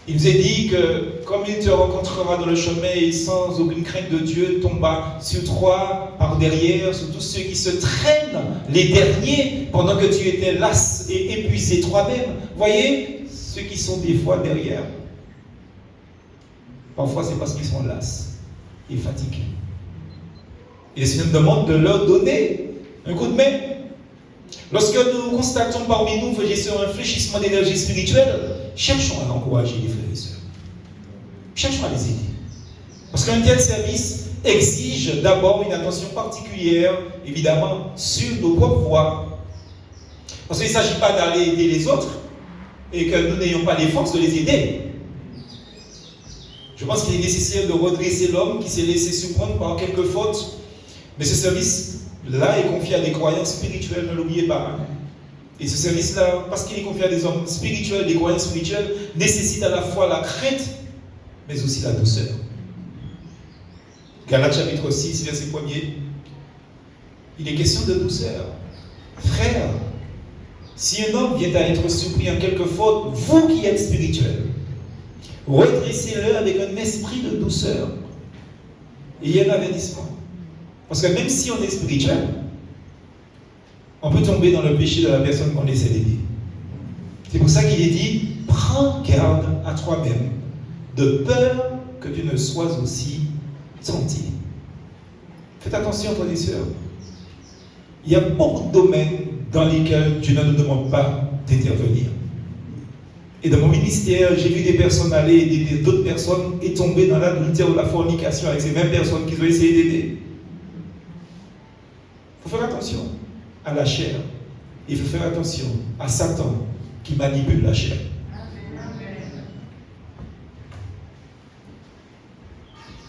Il nous est dit que, comme il te rencontrera dans le chemin et sans aucune crainte de Dieu, tomba sur toi par derrière, sur tous ceux qui se traînent, les derniers, pendant que tu étais las et épuisé toi-même. Voyez, ceux qui sont des fois derrière, parfois c'est parce qu'ils sont las et fatigués. Et le Seigneur nous demande de leur donner un coup de main. Lorsque nous constatons parmi nous, frères et sœurs, un fléchissement d'énergie spirituelle, cherchons à encourager les frères et sœurs. Cherchons à les aider. Parce qu'un tel service exige d'abord une attention particulière, évidemment, sur nos propres voies. Parce qu'il ne s'agit pas d'aller aider les autres et que nous n'ayons pas les forces de les aider. Je pense qu'il est nécessaire de redresser l'homme qui s'est laissé surprendre par quelques fautes. Mais ce service-là est confié à des croyants spirituels, ne l'oubliez pas. Et ce service-là, parce qu'il est confié à des hommes spirituels, des croyants spirituels, nécessite à la fois la crainte, mais aussi la douceur. Galates chapitre 6, verset 1er. Il est question de douceur. Frères, si un homme vient à être surpris en quelque faute, vous qui êtes spirituels, redressez-le avec un esprit de douceur. Et il y a un avertissement. Parce que même si on est spirituel, on peut tomber dans le péché de la personne qu'on essaie d'aider. C'est pour ça qu'il est dit, prends garde à toi-même, de peur que tu ne sois aussi tenté. Faites attention, frères et sœurs. Il y a beaucoup de domaines dans lesquels Dieu ne nous demande pas d'intervenir. Et dans mon ministère, j'ai vu des personnes aller aider d'autres personnes et tomber dans l'adultère ou la fornication avec ces mêmes personnes qu'ils ont essayé d'aider. Il faut faire attention à la chair. Il faut faire attention à Satan qui manipule la chair.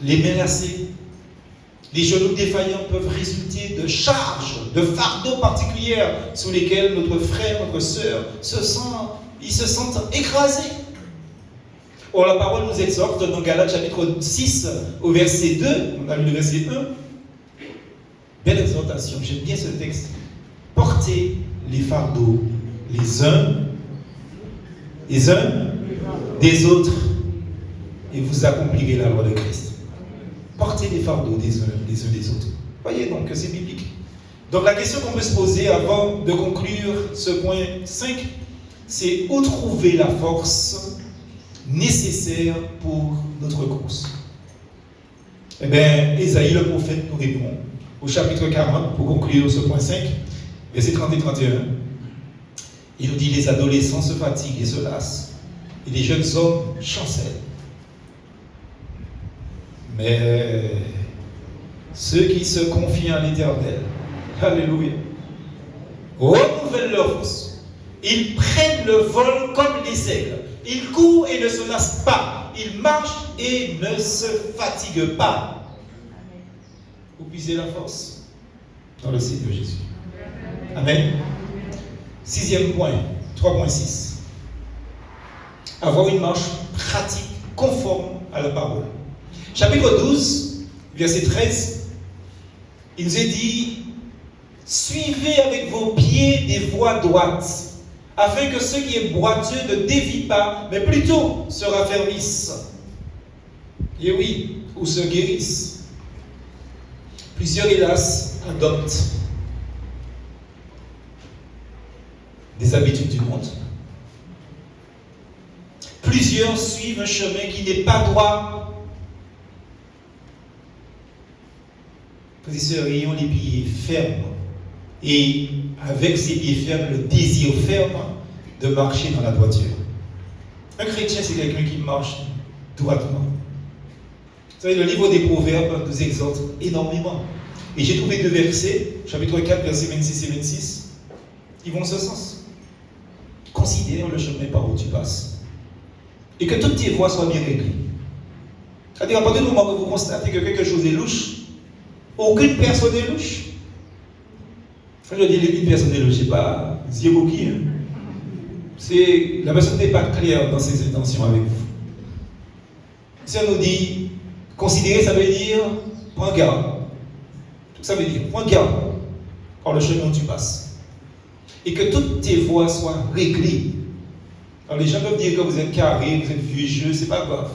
Les mains lassées, les genoux défaillants peuvent résulter de charges, de fardeaux particulières sous lesquels notre frère, notre sœur se sentent écrasés. Or, la parole nous exhorte dans Galates chapitre 6 au verset 2, on a lu le verset 1. Belle exhortation, j'aime bien ce texte. Portez les fardeaux les uns des autres et vous accomplirez la loi de Christ. Portez les fardeaux des uns des autres. Voyez donc que c'est biblique. Donc la question qu'on peut se poser avant de conclure ce point 5, c'est où trouver la force nécessaire pour notre course. Eh bien, Ésaïe le prophète nous répond au chapitre 40, pour conclure ce point 5, versets 30 et 31. Il nous dit, les adolescents se fatiguent et se lassent, et les jeunes hommes chancellent. Mais ceux qui se confient en l'Éternel, alléluia, renouvellent leur force. Ils prennent le vol comme les aigles. Ils courent et ne se lassent pas. Ils marchent et ne se fatiguent pas. Vous puisez la force dans le Seigneur Jésus. Amen. 6e point, 3.6. Avoir une marche pratique conforme à la parole. Chapitre 12, verset 13, il nous est dit, suivez avec vos pieds des voies droites, afin que ce qui est boiteux ne dévie pas, mais plutôt se raffermisse. Et oui, ou se guérisse. Plusieurs, hélas, adoptent des habitudes du monde. Plusieurs suivent un chemin qui n'est pas droit. frères et sœurs, ayons les pieds fermes. Et avec ces pieds fermes, le désir ferme de marcher dans la droiture. Un chrétien, c'est quelqu'un qui marche droitement. Vous savez, le livre des Proverbes nous exhorte énormément. Et j'ai trouvé 2 versets, chapitre 4, versets 26 et 26, qui vont en ce sens. Considère le chemin par où tu passes. Et que toutes tes voies soient bien réglées. C'est-à-dire, à partir du moment où vous constatez que quelque chose est louche, aucune personne n'est louche. Quand je dis une personne est louche, c'est pas zéro qui. C'est la personne n'est pas claire dans ses intentions avec vous. Si on nous dit considérer, ça veut dire prends garde. Tout ça veut dire prends garde par le chemin où tu passes. Et que toutes tes voies soient réglées. Alors les gens peuvent dire que vous êtes carré, vous êtes vieux jeu, c'est pas grave.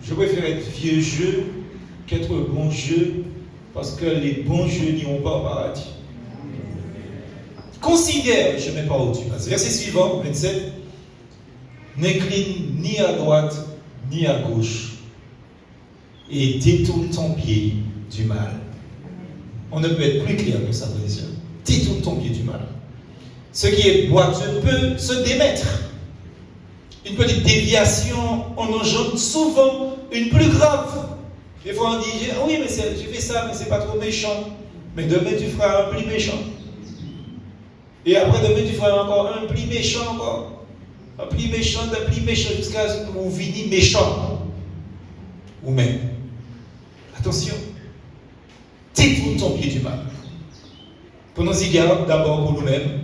Je préfère être vieux jeu qu'être bon jeu, parce que les bons jeux n'iront pas au paradis. Considère le chemin par où tu passes. Verset suivant, 27. N'incline ni à droite ni à gauche et détourne ton pied du mal. On ne peut être plus clair que ça, frères et sœurs. Détourne ton pied du mal. Ce qui est boiteux peut se démettre. Une petite déviation en engendre souvent une plus grave. Des fois on dit, oui, mais j'ai fait ça, mais c'est pas trop méchant. Mais demain tu feras un plus méchant. Et après demain tu feras encore un plus méchant encore. Un plus méchant, jusqu'à ce que vous finissiez méchant. Ou même. Attention. Détourne ton pied du mal. Prenons-y garde d'abord pour nous-mêmes,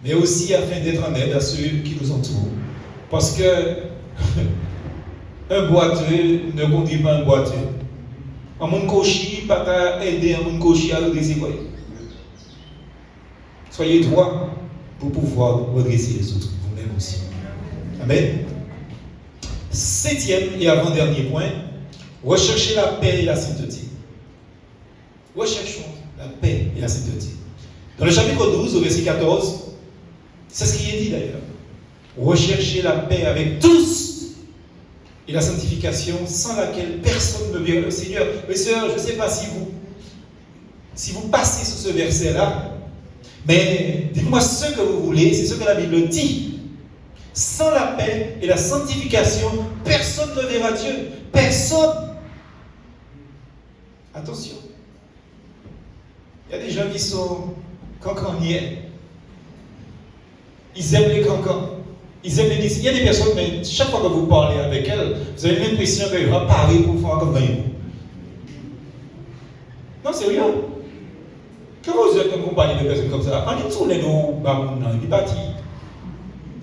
mais aussi afin d'être en aide à ceux qui nous entourent. Parce que un boiteux ne conduit pas un boiteux. Un monde cochi, pas qu'à aider un monde cochi à redresser quoi. Soyez droits pour pouvoir redresser les autres, vous-même aussi. Amen. 7e et avant-dernier point, recherchez la paix et la sainteté. Recherchons la paix et la sainteté. Dans le chapitre 12, au verset 14, c'est ce qui est dit d'ailleurs. Recherchez la paix avec tous et la sanctification sans laquelle personne ne verra le Seigneur. Mes sœurs, je ne sais pas si vous passez sur ce verset-là, mais dites-moi ce que vous voulez, c'est ce que la Bible dit. Sans la paix et la sanctification, personne ne verra Dieu. Personne. Attention. Il y a des gens qui sont cancaniers. Ils aiment les cancans. Ils aiment les... Il y a des personnes, mais chaque fois que vous parlez avec elles, vous avez l'impression qu'elles vont parler pour faire comme vous. Non, c'est rien. Quand vous êtes en compagnie de personnes comme ça, on dit tous les noms, il est parti.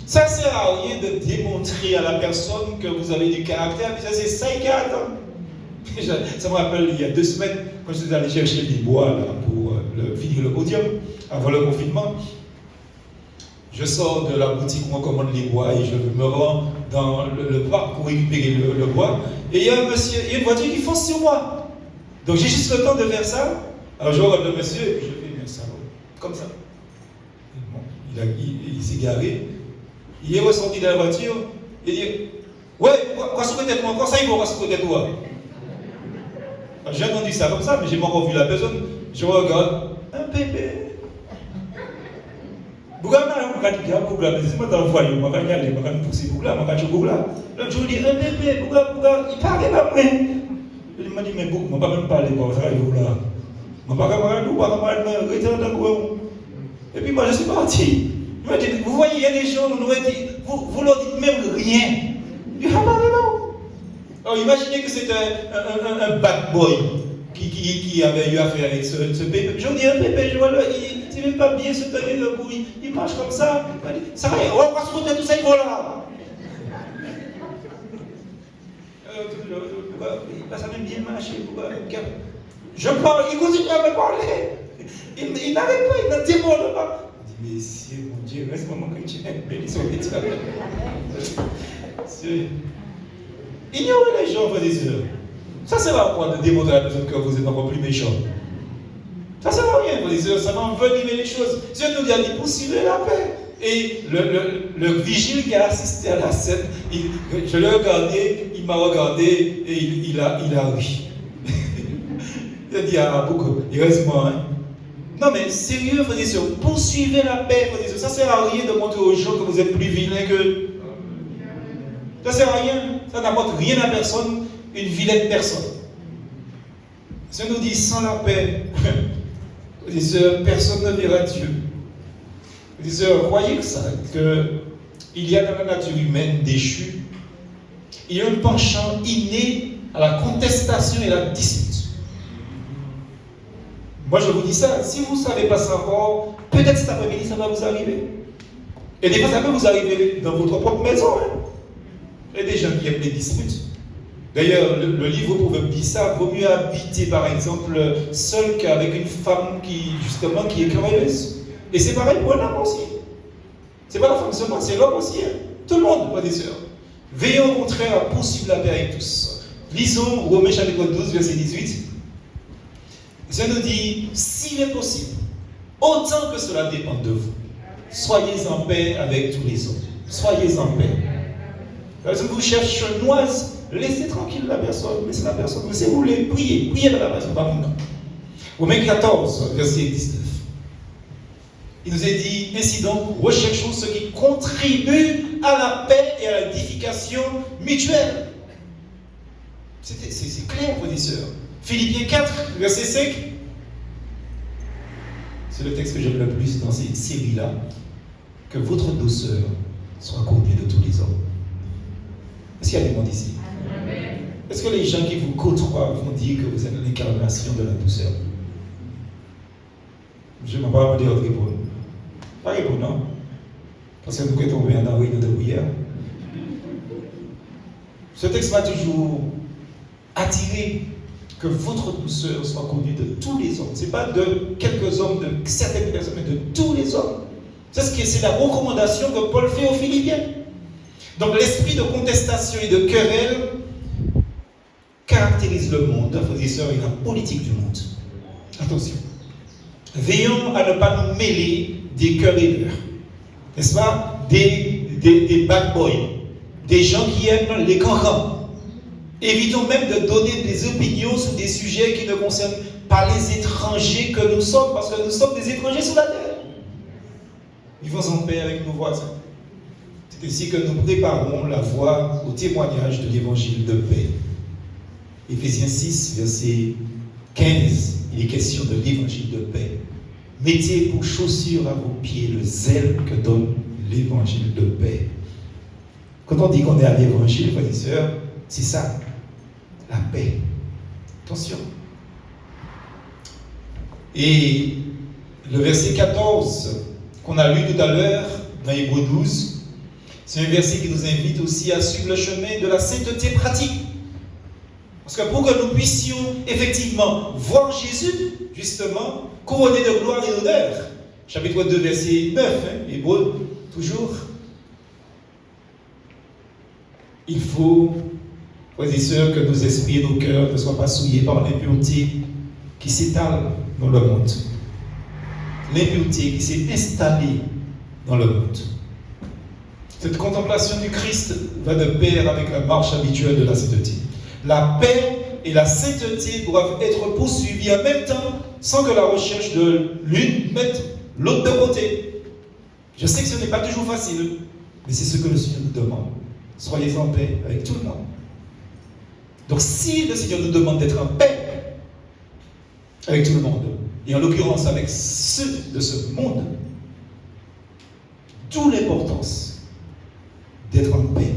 Ça ne sert à rien de démontrer à la personne que vous avez du caractère, mais ça c'est ça qui attend. Ça me rappelle il y a 2 semaines, quand je suis allé chercher des bois là, pour finir le podium, avant le confinement. Je sors de la boutique où on commande les bois et je me rends dans le parc pour récupérer le bois. Et il y a un monsieur, il y a une voiture qui fonce sur moi. Donc j'ai juste le temps de faire ça. Alors je regarde le monsieur et puis je fais, mais ça va, comme ça. Bon, il s'est garé. Il est ressorti de la voiture. Il dit, ouais, quoi ce côté de moi, quoi ça il va, quoi ce côté de toi. J'ai entendu ça comme ça, mais j'ai pas encore vu la personne. Je regarde, un bébé. Pourquoi je vais dire que je vais dans le foyer, je vais aller, je vais pousser pour là, je vais aller là. Je lui dis, un bébé, pourquoi il parle pas après. Il m'a dit, mais je ne vais pas même parler, ça va là. Je ne vais pas parler, et puis moi je suis parti. Il m'a dit, vous voyez, il y a des gens, vous leur dites même rien. Il dit, ah non. Alors imaginez que c'était un bad boy qui avait eu affaire avec ce bébé. Je dis, un bébé, je vois là, il ne sait même pas bien se tenir debout, il marche comme ça. Ça va, on va se retrouver tout ça, il va là. Ça même bien marché. Je parle, il continue à me parler. Il n'arrête pas, il ne déborde pas. Il dit, mais c'est mon Dieu, reste-moi chrétien, béni soit l'Éternel. Ignorez les gens, frères et sœurs. Ça sert à quoi de démontrer à la personne que vous êtes encore plus méchant? Ça sert à rien, frères et sœurs, ça va envenimer les choses. Dieu nous dit, poursuivez la paix. Et le vigile qui a assisté à la scène, je l'ai regardé, il m'a regardé et il a ri. Il a dit, ah, beaucoup, il reste moi. Hein. Non, mais sérieux, frères et sœurs, poursuivez la paix, frères et sœurs. Ça ne sert à rien de montrer aux gens que vous êtes plus vilains qu'eux. Ça ne sert à rien. Ça n'apporte rien à personne, une vilaine personne. Si on nous dit sans la paix, frères et sœurs, personne ne verra Dieu. Frères et sœurs, croyez que ça, qu'il y a dans la nature humaine déchue, il y a un penchant inné à la contestation et à la dispute. Moi, je vous dis ça, si vous ne savez pas ça encore, peut-être cet après-midi, ça va vous arriver. Et des fois, ça peut vous arriver dans votre propre maison. Hein. Il y a des gens qui aiment les disputes. D'ailleurs, le livre Proverbe dit ça, vaut mieux habiter, par exemple, seul qu'avec une femme qui, justement, qui est querelleuse. Et c'est pareil pour un homme aussi. C'est pas la femme seulement, c'est l'homme aussi. Hein. Tout le monde, frères et sœurs. Veillons au contraire à poursuivre la paix avec tous. Lisons Romains chapitre 12, verset 18. Ça nous dit, s'il est possible, autant que cela dépend de vous, soyez en paix avec tous les autres. Soyez en paix. Par exemple, vous cherchez une noise, laissez tranquille la personne, laissez la personne. Mais si vous voulez, priez de la personne, pas mon nom. Romains 14, verset 19. Il nous est dit, ainsi donc, recherchons ce qui contribue à la paix et à l'édification mutuelle. C'est clair, frères et sœurs. Philippiens 4, verset 5. C'est le texte que j'aime le plus dans cette série-là. Que votre douceur soit connue de tous les hommes. Est-ce qu'il y a des monde ici? Est-ce que les gens qui vous côtoient vont dire que vous êtes l'incarnation de la douceur? Je ne vais pas vous dire de répondre. Pas répondre, non? Parce que nous sommes tombés en ruine de prière. Ce texte m'a toujours attiré. Que votre douceur soit connue de tous les hommes. Ce n'est pas de quelques hommes, de certaines personnes, mais de tous les hommes. C'est la recommandation que Paul fait aux Philippiens. Donc l'esprit de contestation et de querelle caractérise le monde, frères et sœurs, et la politique du monde. Attention. Veillons à ne pas nous mêler des querelleurs. N'est-ce pas? Des bad boys. Des gens qui aiment les cancans. Évitons même de donner des opinions sur des sujets qui ne concernent pas les étrangers que nous sommes, parce que nous sommes des étrangers sur la terre. Vivons en paix avec nos voisins. C'est ainsi que nous préparons la voie au témoignage de l'évangile de paix. Éphésiens 6, verset 15, il est question de l'évangile de paix. Mettez pour chaussure à vos pieds le zèle que donne l'évangile de paix. Quand on dit qu'on est à l'évangile, frères et sœurs, c'est ça. La paix. Attention. Et le verset 14 qu'on a lu tout à l'heure dans Hébreux 12, c'est un verset qui nous invite aussi à suivre le chemin de la sainteté pratique. Parce que pour que nous puissions effectivement voir Jésus, justement, couronné de gloire et d'honneur, chapitre 2, verset 9, Hébreux, toujours, il faut, frères et sœurs, que nos esprits et nos cœurs ne soient pas souillés par l'impureté qui s'étale dans le monde. L'impureté qui s'est installée dans le monde. Cette contemplation du Christ va de pair avec la marche habituelle de la sainteté. La paix et la sainteté doivent être poursuivies en même temps, sans que la recherche de l'une mette l'autre de côté. Je sais que ce n'est pas toujours facile, mais c'est ce que le Seigneur nous demande. Soyez en paix avec tout le monde. Donc si le Seigneur nous demande d'être en paix avec tout le monde, et en l'occurrence avec ceux de ce monde, d'où l'importance d'être en paix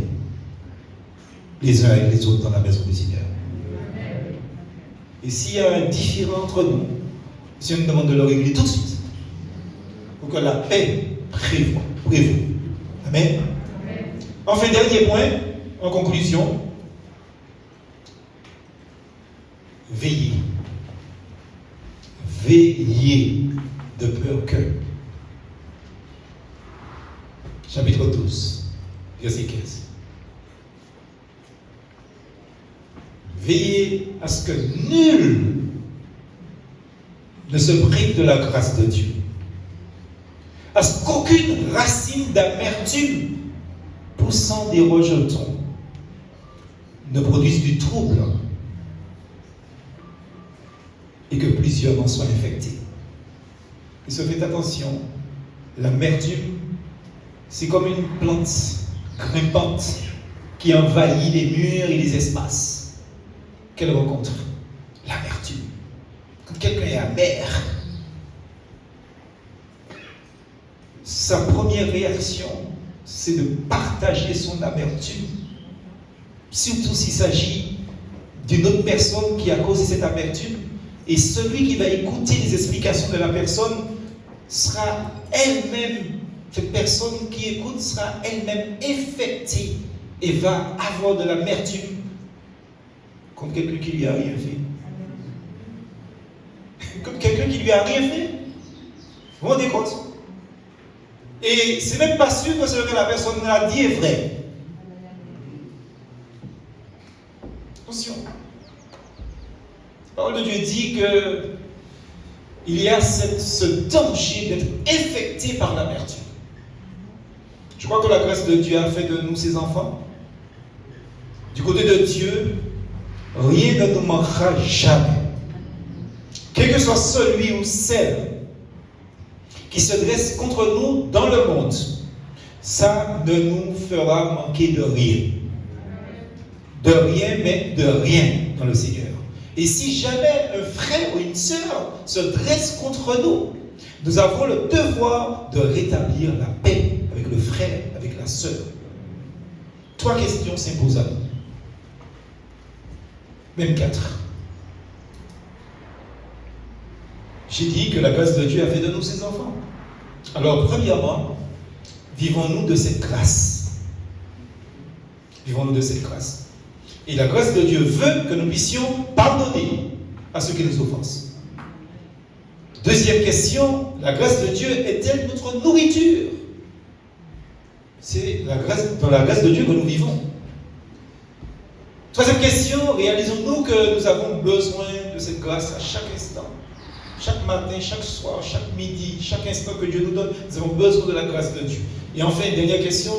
les uns avec les autres dans la maison du Seigneur. Et s'il y a un différend entre nous, le Seigneur nous demande de le régler tout de suite pour que la paix prévaut. Amen. Enfin, dernier point, en conclusion, veillez. Veillez de peur que. Chapitre 12, verset 15. Veillez à ce que nul ne se prive de la grâce de Dieu. À ce qu'aucune racine d'amertume poussant des rejetons ne produise du trouble et que plusieurs en soient infectés. Et se faites attention, l'amertume, c'est comme une plante grimpante qui envahit les murs et les espaces. Quelle rencontre? L'amertume. Quand quelqu'un est amer, sa première réaction, c'est de partager son amertume. Surtout s'il s'agit d'une autre personne qui a causé cette amertume. Et celui qui va écouter les explications de la personne sera elle-même, cette personne qui écoute sera elle-même infectée et va avoir de l'amertume contre quelqu'un qui lui a rien fait. Contre quelqu'un qui lui a rien fait. Vous vous rendez compte? Et c'est même pas sûr que ce que la personne l'a dit est vrai. Attention. La parole de Dieu dit qu'il y a ce danger d'être infecté par l'amertume. Je crois que la grâce de Dieu a fait de nous ses enfants. Du côté de Dieu, rien ne nous manquera jamais. Quel que soit celui ou celle qui se dresse contre nous dans le monde, ça ne nous fera manquer de rien. De rien, mais de rien dans le Seigneur. Et si jamais un frère ou une sœur se dresse contre nous, nous avons le devoir de rétablir la paix avec le frère, avec la sœur. 3 questions s'imposent à nous. Même 4. J'ai dit que la grâce de Dieu a fait de nous ses enfants. Alors, premièrement, vivons-nous de cette grâce. Vivons-nous de cette grâce. Et la grâce de Dieu veut que nous puissions pardonner à ceux qui nous offensent. Deuxième question, la grâce de Dieu est-elle notre nourriture? C'est dans la grâce de Dieu que nous vivons. Troisième question, réalisons-nous que nous avons besoin de cette grâce à chaque instant? Chaque matin, chaque soir, chaque midi, chaque instant que Dieu nous donne, nous avons besoin de la grâce de Dieu. Et enfin, dernière question,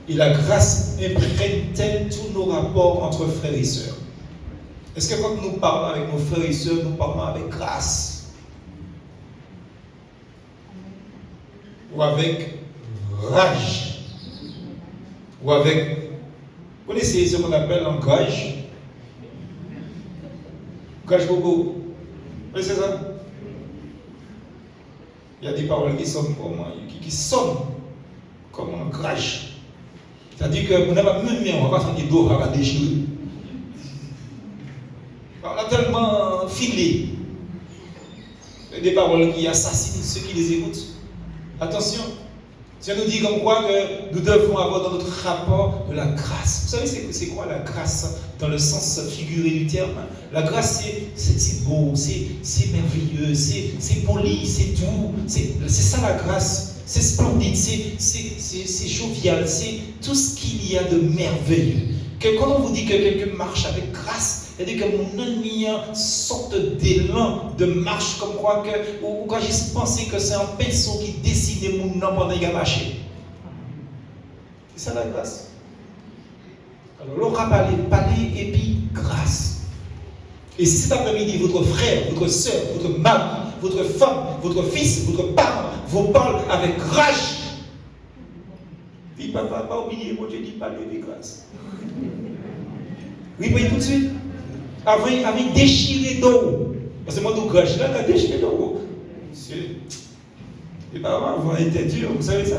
et la grâce imprègne-t-elle tous nos rapports entre frères et sœurs? Est-ce que quand nous parlons avec nos frères et sœurs, nous parlons avec grâce? Ou avec rage? Ou avec... Vous connaissez ce qu'on appelle un gage? Gage beaucoup. Vous connaissez ça? Il y a des paroles qui sonnent comme un grage. C'est-à-dire que vous n'avez pas même mis, on va pas sentir d'eau, on va déchirer. On a tellement filé des paroles qui assassinent ceux qui les écoutent. Attention, ça nous dit comme quoi que nous devons avoir dans notre rapport de la grâce. Vous savez c'est quoi la grâce dans le sens figuré du terme? La grâce c'est beau, c'est merveilleux, c'est poli, c'est doux, c'est ça la grâce. C'est splendide, c'est jovial, c'est tout ce qu'il y a de merveilleux. Que quand on vous dit que quelqu'un marche avec grâce, c'est-à-dire que mon ennemi a une sorte d'élan de marche, comme quoi que, ou quand j'ai pensé que c'est un pinceau qui décide mon nom pendant qu'il a marché. C'est ça la grâce. Alors l'aura parlé et puis grâce. Et si cet après-midi, votre frère, votre soeur, votre mari, votre femme, votre fils, votre parent vous parle avec rage, dis papa, pas oublier, moi je dis pas de grâce. Oui, voyez tout de suite. Avec déchiré d'eau. Parce que moi, tout grâce là, t'as déchiré d'eau. Les parents ont été durs, vous savez ça.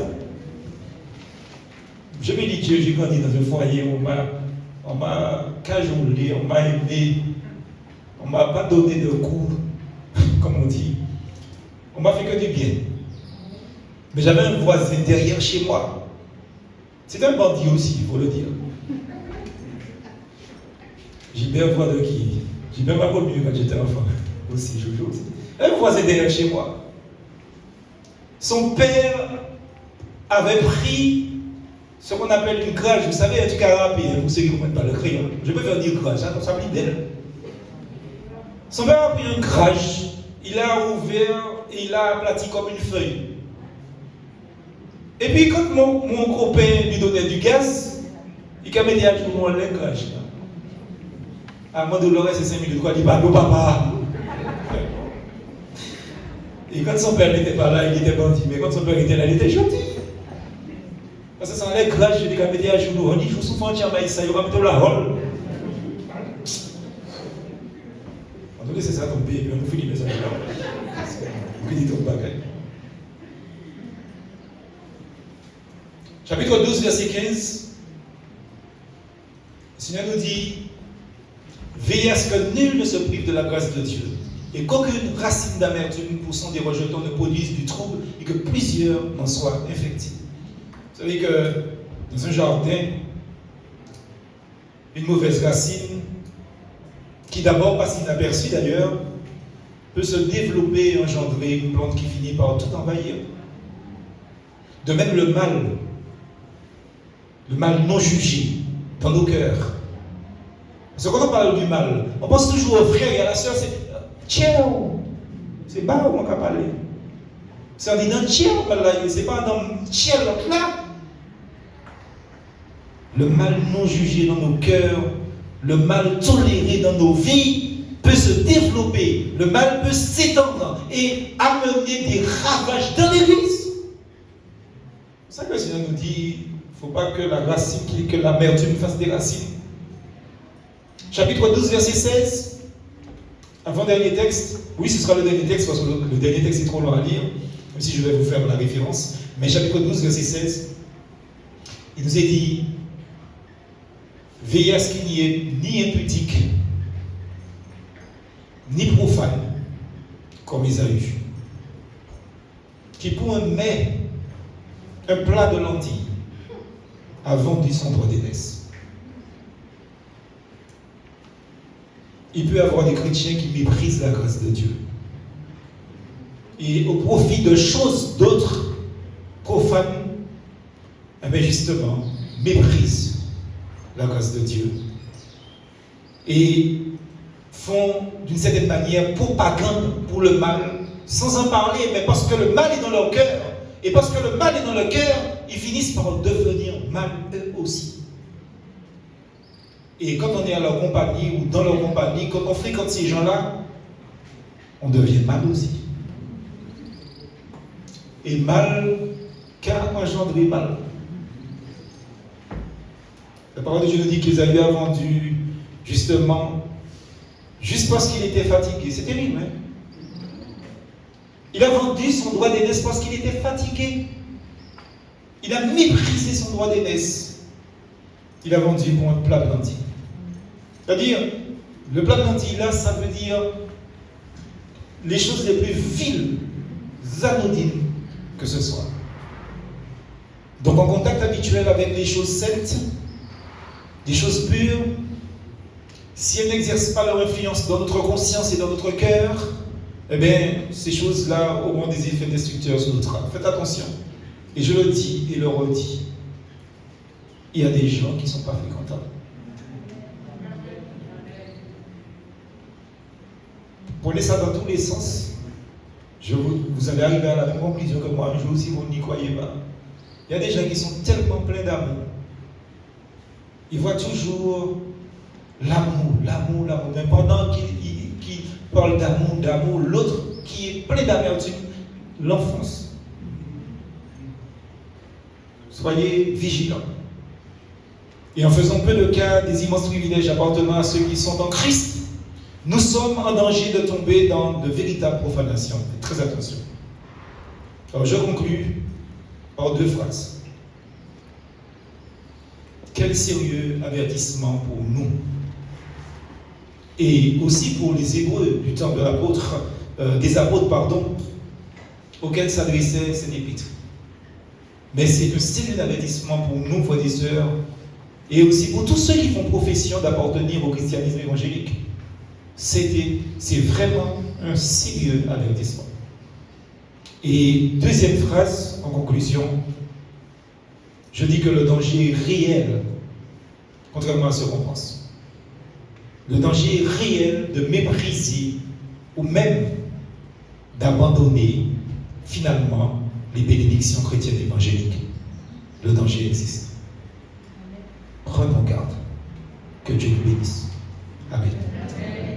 Je me dis Dieu, j'ai grandi dans un foyer, on m'a cajolé, on m'a aimé, on m'a pas donné de coups, comme on dit. On m'a fait que du bien. Mais j'avais un voisin derrière chez moi. C'est un bandit aussi, il faut le dire. Gilbert voit de qui? Gilbert m'a connu quand j'étais enfant. Aussi, Jojo aussi. Un voisin derrière chez moi. Son père avait pris ce qu'on appelle une grage. Vous savez, un truc arabe, pour ceux qui ne comprennent pas le crayon. Je peux faire dire grage, ça s'appelle d'elle. Son père a pris un grage, il l'a ouvert et il l'a aplati comme une feuille. Et puis, quand mon copain lui donnait du gaz, il a mis à jour mon grage. À moi, Dolores, c'est 5 minutes, quoi, il dit, bah, non, papa. Et quand son père n'était pas là, il était bandit. Mais quand son père était là, il était gentil. Parce que ça enlève clash, je dis qu'à mettre à genoux, on dit, je vous souffre entièrement, ça, il va mettre la rôle. En tout cas, c'est ça ton pays, puis on nous finit les messages là. Vous dites ton bagage. Chapitre 12, verset 15. Le Seigneur nous dit, veillez à ce que nul ne se prive de la grâce de Dieu, et qu'aucune racine d'amertume poussant des rejetons ne produise du trouble, et que plusieurs n'en soient infectés. Vous savez que dans un jardin, une mauvaise racine, qui d'abord passe inaperçue d'ailleurs, peut se développer et engendrer une plante qui finit par tout envahir. De même le mal non jugé dans nos cœurs. Parce que quand on parle du mal, on pense toujours au frère et à la soeur, c'est ciao, c'est bas où on va parler. C'est on dit dans ciao, c'est pas dans ciao là. Le mal non jugé dans nos cœurs, le mal toléré dans nos vies peut se développer, le mal peut s'étendre et amener des ravages dans l'Église. C'est ça que le Seigneur nous dit, il ne faut pas que la racine, que l'amertume fasse des racines. Chapitre 12, verset 16, avant-dernier texte. Oui, ce sera le dernier texte, parce que le dernier texte est trop long à lire, même si je vais vous faire la référence. Mais chapitre 12, verset 16, il nous est dit, veillez à ce qu'il n'y ait ni impudique, ni profane, comme Isaïe, qui pour un mets un plat de lentilles a vendu son droit d'aînesse. Il peut y avoir des chrétiens qui méprisent la grâce de Dieu. Et au profit de choses d'autres profanes, eh bien justement, méprisent la grâce de Dieu. Et font d'une certaine manière propagande pour le mal, sans en parler, mais parce que le mal est dans leur cœur. Et parce que le mal est dans leur cœur, ils finissent par devenir mal eux aussi. Et quand on est à leur compagnie ou dans leur compagnie, quand on fréquente ces gens-là, on devient mal aussi. Et mal, car engendrer mal. La parole de Dieu nous dit qu'Ésaïe a vendu justement, juste parce qu'il était fatigué. C'est terrible, hein? Il a vendu son droit d'aînesse parce qu'il était fatigué. Il a méprisé son droit d'aînesse. Il a vendu pour un plat de lentilles. C'est-à-dire, le plat de lentilles là, ça veut dire les choses les plus viles, anodines que ce soit. Donc en contact habituel avec les choses saintes, des choses pures, si elles n'exercent pas leur influence dans notre conscience et dans notre cœur, eh bien, ces choses-là auront des effets destructeurs sur notre âme. Faites attention. Et je le dis et le redis. Il y a des gens qui ne sont pas fréquentables. Prenez ça dans tous les sens. Vous allez arriver à la même conclusion que moi un jour si vous n'y croyez pas. Il y a des gens qui sont tellement pleins d'amour. Ils voient toujours l'amour. Mais pendant qu'ils parlent d'amour, l'autre qui est plein d'amertume l'enfonce. Soyez vigilants. Et en faisant peu de cas des immenses privilèges appartenant à ceux qui sont en Christ, nous sommes en danger de tomber dans de véritables profanations. Faites très attention. Alors je conclus par 2 phrases. Quel sérieux avertissement pour nous. Et aussi pour les Hébreux du temps de l'apôtre, des apôtres, auxquels s'adressait cet épître. Mais c'est un sérieux avertissement pour nous, frères et sœurs, et aussi pour tous ceux qui font profession d'appartenir au christianisme évangélique. C'est vraiment un sérieux avertissement. Et deuxième phrase, en conclusion, je dis que le danger est réel, contrairement à ce qu'on pense. Le danger est réel de mépriser ou même d'abandonner finalement les bénédictions chrétiennes évangéliques. Le danger existe. Prenons garde. Que Dieu nous bénisse. Amen.